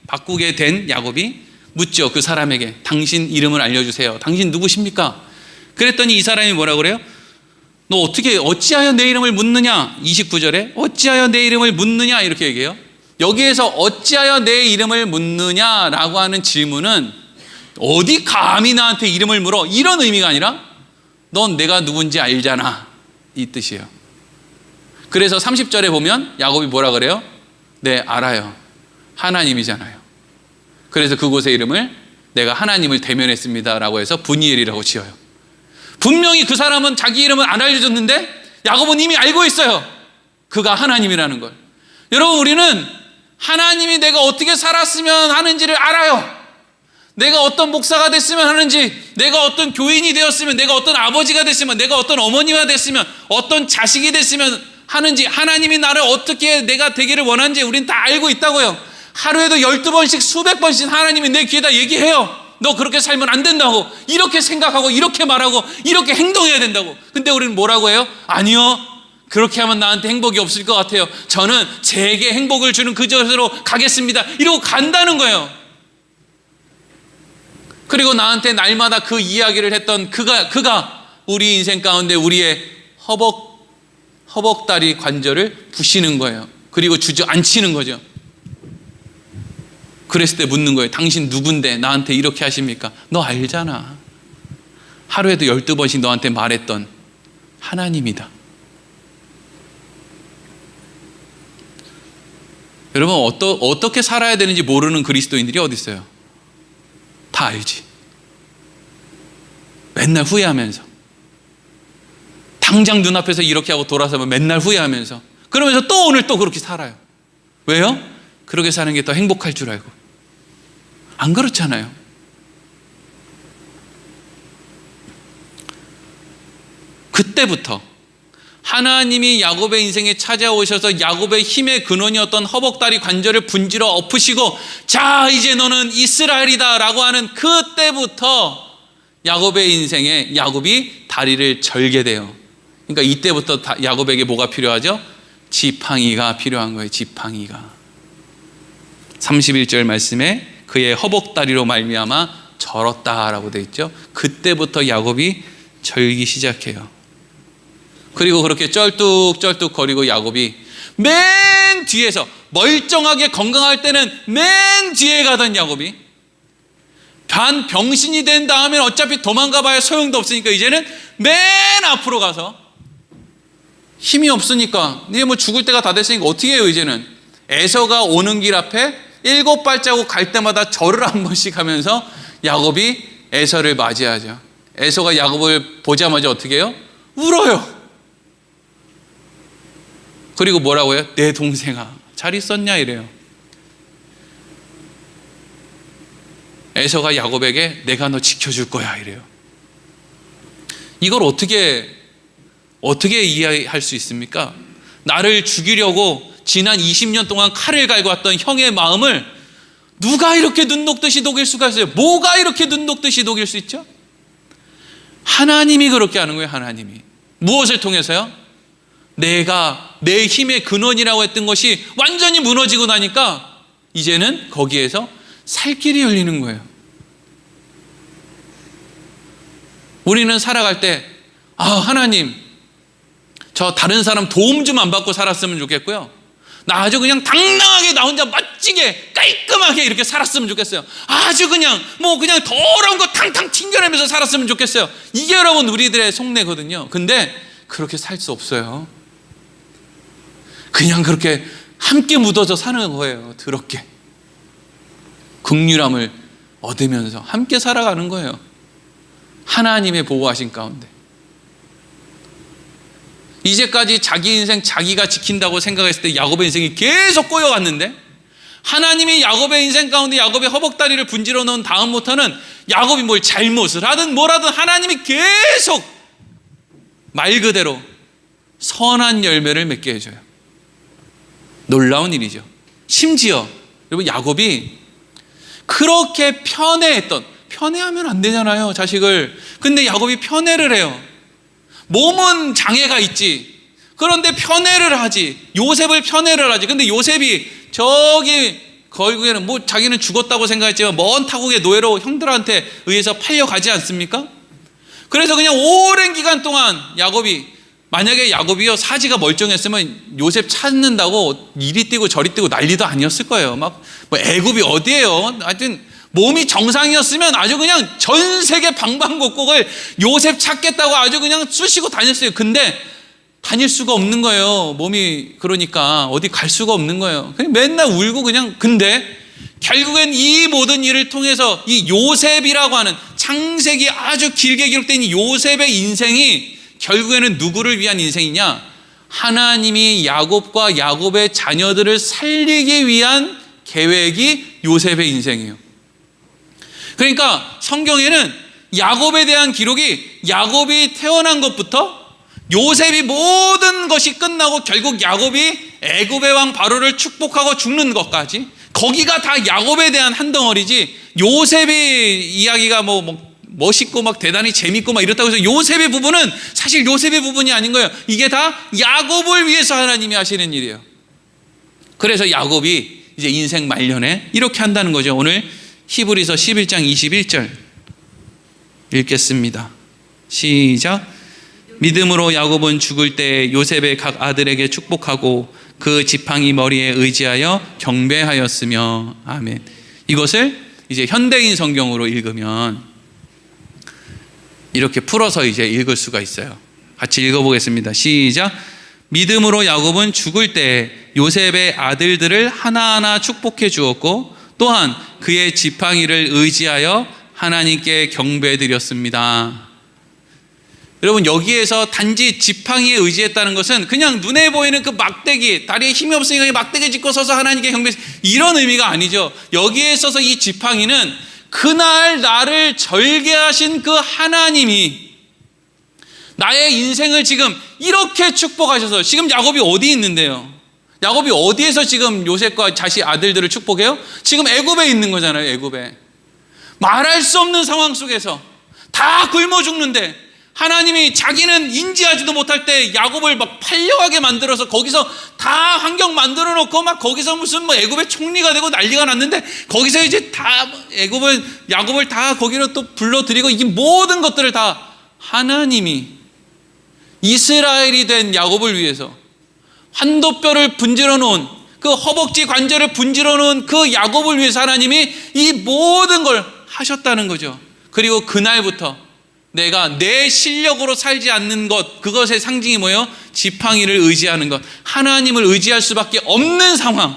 바꾸게 된 야곱이 묻죠. 그 사람에게 당신 이름을 알려주세요. 당신 누구십니까? 그랬더니 이 사람이 뭐라 그래요? 너 어찌하여 내 이름을 묻느냐? 29절에 어찌하여 내 이름을 묻느냐 이렇게 얘기해요. 여기에서 어찌하여 내 이름을 묻느냐라고 하는 질문은 어디 감히 나한테 이름을 물어, 이런 의미가 아니라 넌 내가 누군지 알잖아, 이 뜻이에요. 그래서 30절에 보면 야곱이 뭐라 그래요? 네, 알아요. 하나님이잖아요. 그래서 그곳의 이름을 내가 하나님을 대면했습니다라고 해서 브니엘이라고 지어요. 분명히 그 사람은 자기 이름을 안 알려줬는데 야곱은 이미 알고 있어요. 그가 하나님이라는 걸. 여러분, 우리는 하나님이 내가 어떻게 살았으면 하는지를 알아요. 내가 어떤 목사가 됐으면 하는지, 내가 어떤 교인이 되었으면, 내가 어떤 아버지가 됐으면, 내가 어떤 어머니가 됐으면, 어떤 자식이 됐으면 하는지, 하나님이 나를 어떻게 내가 되기를 원하는지 우린 다 알고 있다고요. 하루에도 12번씩 수백 번씩 하나님이 내 귀에다 얘기해요. 너 그렇게 살면 안 된다고, 이렇게 생각하고 이렇게 말하고 이렇게 행동해야 된다고. 근데 우리는 뭐라고 해요? 아니요, 그렇게 하면 나한테 행복이 없을 것 같아요. 저는 제게 행복을 주는 그 곳으로 가겠습니다, 이러고 간다는 거예요. 그리고 나한테 날마다 그 이야기를 했던 그가 우리 인생 가운데 우리의 허벅다리 관절을 부시는 거예요. 그리고 주저앉히는 거죠. 그랬을 때 묻는 거예요. 당신 누군데 나한테 이렇게 하십니까? 너 알잖아. 하루에도 12번씩 너한테 말했던 하나님이다. 여러분, 어떻게 살아야 되는지 모르는 그리스도인들이 어디 있어요? 다 알지. 맨날 후회하면서, 당장 눈앞에서 이렇게 하고 돌아서면 맨날 후회하면서, 그러면서 또 오늘 또 그렇게 살아요. 왜요? 그렇게 사는 게 더 행복할 줄 알고. 안 그렇잖아요. 그때부터 하나님이 야곱의 인생에 찾아오셔서 야곱의 힘의 근원이었던 허벅다리 관절을 분지러 엎으시고, 자, 이제 너는 이스라엘이다 라고 하는 그때부터 야곱의 인생에 야곱이 다리를 절게 돼요. 그러니까 이때부터 야곱에게 뭐가 필요하죠? 지팡이가 필요한 거예요. 지팡이가. 31절 말씀에 그의 허벅다리로 말미암아 절었다라고 되어 있죠. 그때부터 야곱이 절기 시작해요. 그리고 그렇게 쩔뚝쩔뚝 거리고 야곱이 맨 뒤에서, 멀쩡하게 건강할 때는 맨 뒤에 가던 야곱이 병신이 된 다음에 어차피 도망가 봐야 소용도 없으니까 이제는 맨 앞으로 가서, 힘이 없으니까 이제 뭐 죽을 때가 다 됐으니까 어떻게 해요? 이제는 에서가 오는 길 앞에 7발자국 갈 때마다 절을 한 번씩 하면서 야곱이 에서를 맞이하죠. 에서가 야곱을 보자마자 어떻게 해요? 울어요. 그리고 뭐라고 해요? 내 동생아 잘 있었냐 이래요. 에서가 야곱에게 내가 너 지켜줄 거야 이래요. 이걸 어떻게 이해할 수 있습니까? 나를 죽이려고 지난 20년 동안 칼을 갈고 왔던 형의 마음을 누가 이렇게 눈 녹듯이 녹일 수가 있어요? 뭐가 이렇게 눈 녹듯이 녹일 수 있죠? 하나님이 그렇게 하는 거예요. 하나님이. 무엇을 통해서요? 내가 내 힘의 근원이라고 했던 것이 완전히 무너지고 나니까 이제는 거기에서 살 길이 열리는 거예요. 우리는 살아갈 때 하나님 저 다른 사람 도움 좀 안 받고 살았으면 좋겠고요. 나 아주 그냥 당당하게 나 혼자 멋지게 깔끔하게 이렇게 살았으면 좋겠어요. 아주 그냥 그냥 더러운 거 탕탕 튕겨내면서 살았으면 좋겠어요. 이게 여러분 우리들의 속내거든요. 근데 그렇게 살 수 없어요. 그냥 그렇게 함께 묻어져 사는 거예요. 더럽게 긍휼함을 얻으면서 함께 살아가는 거예요. 하나님의 보호하신 가운데. 이제까지 자기 인생 자기가 지킨다고 생각했을 때 야곱의 인생이 계속 꼬여갔는데 하나님이 야곱의 인생 가운데 야곱의 허벅다리를 분질러 놓은 다음부터는 야곱이 뭘 잘못을 하든 뭐라든 하나님이 계속 말 그대로 선한 열매를 맺게 해줘요. 놀라운 일이죠. 심지어 여러분 야곱이 그렇게 편애하면 안 되잖아요, 자식을. 근데 야곱이 편애를 해요. 몸은 장애가 있지. 그런데 편애를 하지. 요셉을 편애를 하지. 근데 요셉이 저기 결국에는 자기는 죽었다고 생각했지만 먼 타국의 노예로 형들한테 의해서 팔려가지 않습니까? 그래서 그냥 오랜 기간 동안 만약에 야곱이요 사지가 멀쩡했으면 요셉 찾는다고 이리 뛰고 저리 뛰고 난리도 아니었을 거예요. 애굽이 어디예요? 하여튼 몸이 정상이었으면 아주 그냥 전 세계 방방곡곡을 요셉 찾겠다고 아주 그냥 쑤시고 다녔어요. 근데 다닐 수가 없는 거예요. 몸이 그러니까 어디 갈 수가 없는 거예요. 그냥 맨날 울고 그냥. 근데 결국엔 이 모든 일을 통해서 이 요셉이라고 하는 창세기 아주 길게 기록된 이 요셉의 인생이 결국에는 누구를 위한 인생이냐? 하나님이 야곱과 야곱의 자녀들을 살리기 위한 계획이 요셉의 인생이에요. 그러니까 성경에는 야곱에 대한 기록이 야곱이 태어난 것부터 요셉이 모든 것이 끝나고 결국 야곱이 애굽의 왕 바로를 축복하고 죽는 것까지 거기가 다 야곱에 대한 한 덩어리지 요셉의 이야기가 멋있고 대단히 재밌고 이렇다고 해서 요셉의 부분은 사실 요셉의 부분이 아닌 거예요. 이게 다 야곱을 위해서 하나님이 하시는 일이에요. 그래서 야곱이 이제 인생 말년에 이렇게 한다는 거죠. 오늘 히브리서 11장 21절 읽겠습니다. 시작. 믿음으로 야곱은 죽을 때 요셉의 각 아들에게 축복하고 그 지팡이 머리에 의지하여 경배하였으며. 아멘. 이것을 이제 현대인 성경으로 읽으면 이렇게 풀어서 이제 읽을 수가 있어요. 같이 읽어보겠습니다. 시작. 믿음으로 야곱은 죽을 때 요셉의 아들들을 하나하나 축복해 주었고 또한 그의 지팡이를 의지하여 하나님께 경배드렸습니다. 여러분 여기에서 단지 지팡이에 의지했다는 것은 그냥 눈에 보이는 그 막대기, 다리에 힘이 없으니까 막대기 짚고 서서 하나님께 경배, 이런 의미가 아니죠. 여기에 있어서 이 지팡이는 그날 나를 절개하신 그 하나님이 나의 인생을 지금 이렇게 축복하셔서, 지금 야곱이 어디 있는데요? 야곱이 어디에서 지금 요셉과 자식 아들들을 축복해요? 지금 애굽에 있는 거잖아요. 애굽에 말할 수 없는 상황 속에서 다 굶어 죽는데 하나님이 자기는 인지하지도 못할 때 야곱을 막 팔려가게 만들어서 거기서 다 환경 만들어 놓고 막 거기서 무슨 애굽의 총리가 되고 난리가 났는데 거기서 이제 다 야곱을 다 거기로 또 불러들이고 이 모든 것들을 다 하나님이 이스라엘이 된 야곱을 위해서 환도뼈를 분질러 놓은 그 허벅지 관절을 분질러 놓은 그 야곱을 위해서 하나님이 이 모든 걸 하셨다는 거죠. 그리고 그날부터 내가 내 실력으로 살지 않는 것, 그것의 상징이 뭐예요? 지팡이를 의지하는 것, 하나님을 의지할 수밖에 없는 상황,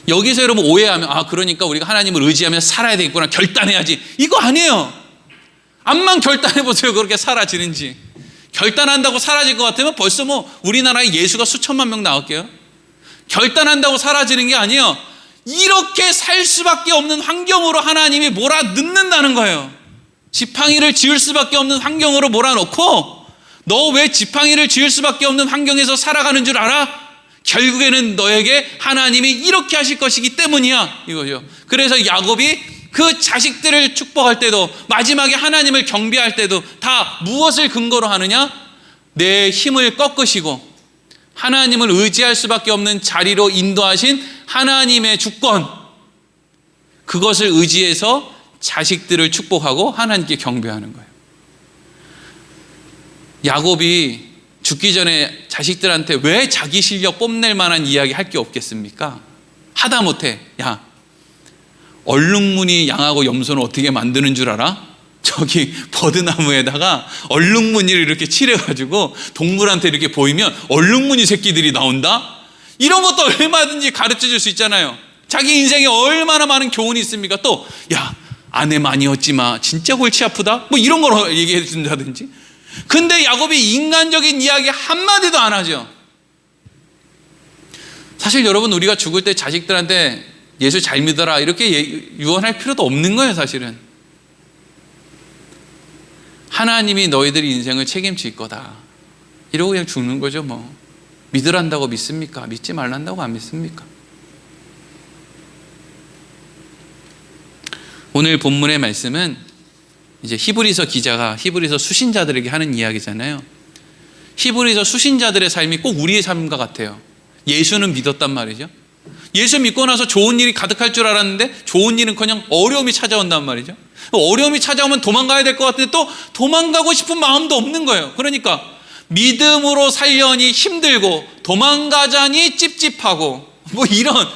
여기서 여러분 오해하면 그러니까 우리가 하나님을 의지하며 살아야 되겠구나, 결단해야지, 이거 아니에요. 암만 결단해보세요. 그렇게 사라지는지. 결단한다고 사라질 것 같으면 벌써 우리나라에 예수가 수천만 명 나올게요. 결단한다고 사라지는 게 아니에요. 이렇게 살 수밖에 없는 환경으로 하나님이 몰아넣는다는 거예요. 지팡이를 지을 수밖에 없는 환경으로 몰아넣고, 너 왜 지팡이를 지을 수밖에 없는 환경에서 살아가는 줄 알아? 결국에는 너에게 하나님이 이렇게 하실 것이기 때문이야, 이거죠. 그래서 야곱이 그 자식들을 축복할 때도, 마지막에 하나님을 경배할 때도 다 무엇을 근거로 하느냐? 내 힘을 꺾으시고 하나님을 의지할 수밖에 없는 자리로 인도하신 하나님의 주권, 그것을 의지해서 자식들을 축복하고 하나님께 경배하는 거예요. 야곱이 죽기 전에 자식들한테 왜 자기 실력 뽐낼 만한 이야기 할 게 없겠습니까? 하다못해 얼룩무늬 양하고 염소는 어떻게 만드는 줄 알아? 저기 버드나무에다가 얼룩무늬를 이렇게 칠해가지고 동물한테 이렇게 보이면 얼룩무늬 새끼들이 나온다? 이런 것도 얼마든지 가르쳐 줄 수 있잖아요. 자기 인생에 얼마나 많은 교훈이 있습니까? 또 아내 많이 얻지 마, 진짜 골치 아프다, 이런 걸 얘기해 준다든지. 근데 야곱이 인간적인 이야기 한마디도 안 하죠. 사실 여러분, 우리가 죽을 때 자식들한테 예수 잘 믿어라 이렇게 유언할 필요도 없는 거예요. 사실은 하나님이 너희들의 인생을 책임질 거다 이러고 그냥 죽는 거죠. 믿으란다고 믿습니까? 믿지 말란다고 안 믿습니까? 오늘 본문의 말씀은 이제 히브리서 기자가 히브리서 수신자들에게 하는 이야기잖아요. 히브리서 수신자들의 삶이 꼭 우리의 삶과 같아요. 예수는 믿었단 말이죠. 예수 믿고 나서 좋은 일이 가득할 줄 알았는데 좋은 일은커녕 어려움이 찾아온단 말이죠. 어려움이 찾아오면 도망가야 될 것 같은데 또 도망가고 싶은 마음도 없는 거예요. 그러니까 믿음으로 살려니 힘들고 도망가자니 찝찝하고 이런,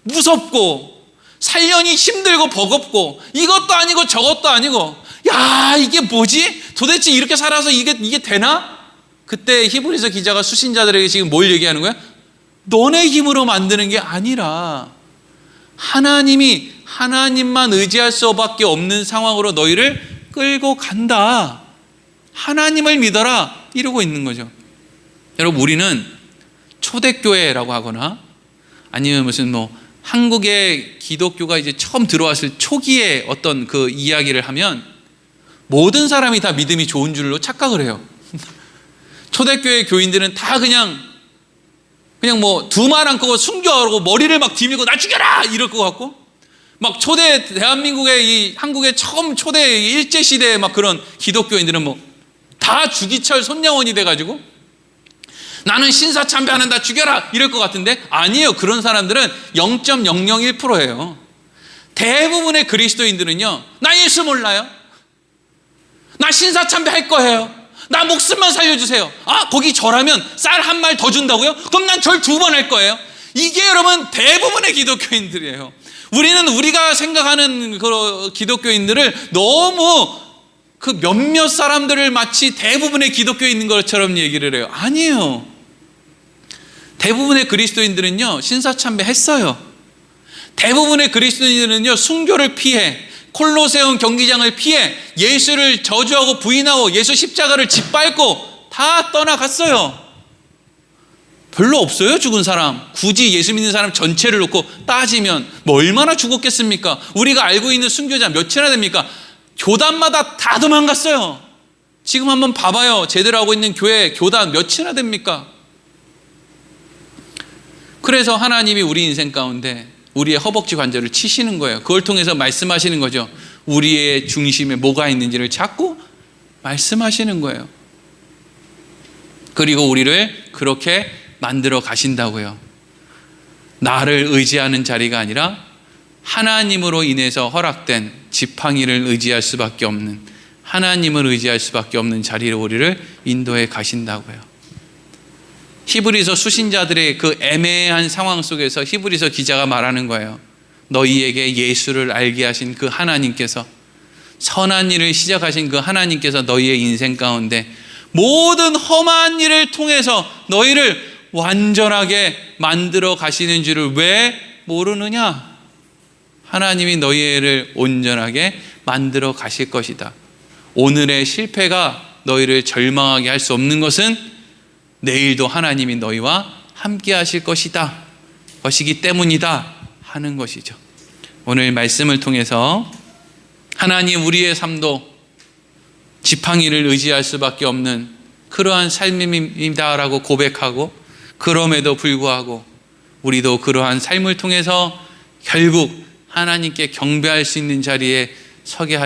무섭고 살려니 힘들고 버겁고 이것도 아니고 저것도 아니고, 이게 뭐지? 도대체 이렇게 살아서 이게 되나? 그때 히브리서 기자가 수신자들에게 지금 뭘 얘기하는 거야? 너네 힘으로 만드는 게 아니라 하나님만 의지할 수밖에 없는 상황으로 너희를 끌고 간다. 하나님을 믿어라 이러고 있는 거죠. 여러분, 우리는 초대교회라고 하거나 아니면 무슨 한국의 기독교가 이제 처음 들어왔을 초기에 어떤 그 이야기를 하면 모든 사람이 다 믿음이 좋은 줄로 착각을 해요. 초대교회 교인들은 다 그냥 두 말 안 끄고 순교하고 머리를 막 뒤밀고 나 죽여라 이럴 것 같고, 대한민국의 한국의 처음 초대 일제시대의 그런 기독교인들은 다 주기철 손양원이 돼가지고 나는 신사참배하는다 죽여라 이럴 것 같은데, 아니에요. 그런 사람들은 0.001%예요. 대부분의 그리스도인들은요, 나 예수 몰라요, 나 신사참배 할 거예요, 나 목숨만 살려주세요. 거기 절하면 쌀 한 말 더 준다고요? 그럼 난 절 2번 할 거예요. 이게 여러분 대부분의 기독교인들이에요. 우리는 우리가 생각하는 그 기독교인들을 너무 그 몇몇 사람들을 마치 대부분의 기독교인인 것처럼 얘기를 해요. 아니에요. 대부분의 그리스도인들은요, 신사참배 했어요. 대부분의 그리스도인들은요, 순교를 피해 콜로세움 경기장을 피해 예수를 저주하고 부인하고 예수 십자가를 짓밟고 다 떠나갔어요. 별로 없어요, 죽은 사람. 굳이 예수 믿는 사람 전체를 놓고 따지면 얼마나 죽었겠습니까? 우리가 알고 있는 순교자 몇이나 됩니까? 교단마다 다 도망갔어요. 지금 한번 봐봐요. 제대로 하고 있는 교회 교단 몇이나 됩니까? 그래서 하나님이 우리 인생 가운데 우리의 허벅지 관절을 치시는 거예요. 그걸 통해서 말씀하시는 거죠. 우리의 중심에 뭐가 있는지를 자꾸 말씀하시는 거예요. 그리고 우리를 그렇게 만들어 가신다고요. 나를 의지하는 자리가 아니라 하나님으로 인해서 허락된 지팡이를 의지할 수밖에 없는, 하나님을 의지할 수밖에 없는 자리로 우리를 인도해 가신다고요. 히브리서 수신자들의 그 애매한 상황 속에서 히브리서 기자가 말하는 거예요. 너희에게 예수를 알게 하신 그 하나님께서, 선한 일을 시작하신 그 하나님께서 너희의 인생 가운데 모든 험한 일을 통해서 너희를 완전하게 만들어 가시는 줄을 왜 모르느냐? 하나님이 너희를 온전하게 만들어 가실 것이다. 오늘의 실패가 너희를 절망하게 할 수 없는 것은 내일도 하나님이 너희와 함께 하실 것이기 때문이다 하는 것이죠. 오늘 말씀을 통해서 하나님 우리의 삶도 지팡이를 의지할 수밖에 없는 그러한 삶입니다라고 고백하고, 그럼에도 불구하고 우리도 그러한 삶을 통해서 결국 하나님께 경배할 수 있는 자리에 서게 하여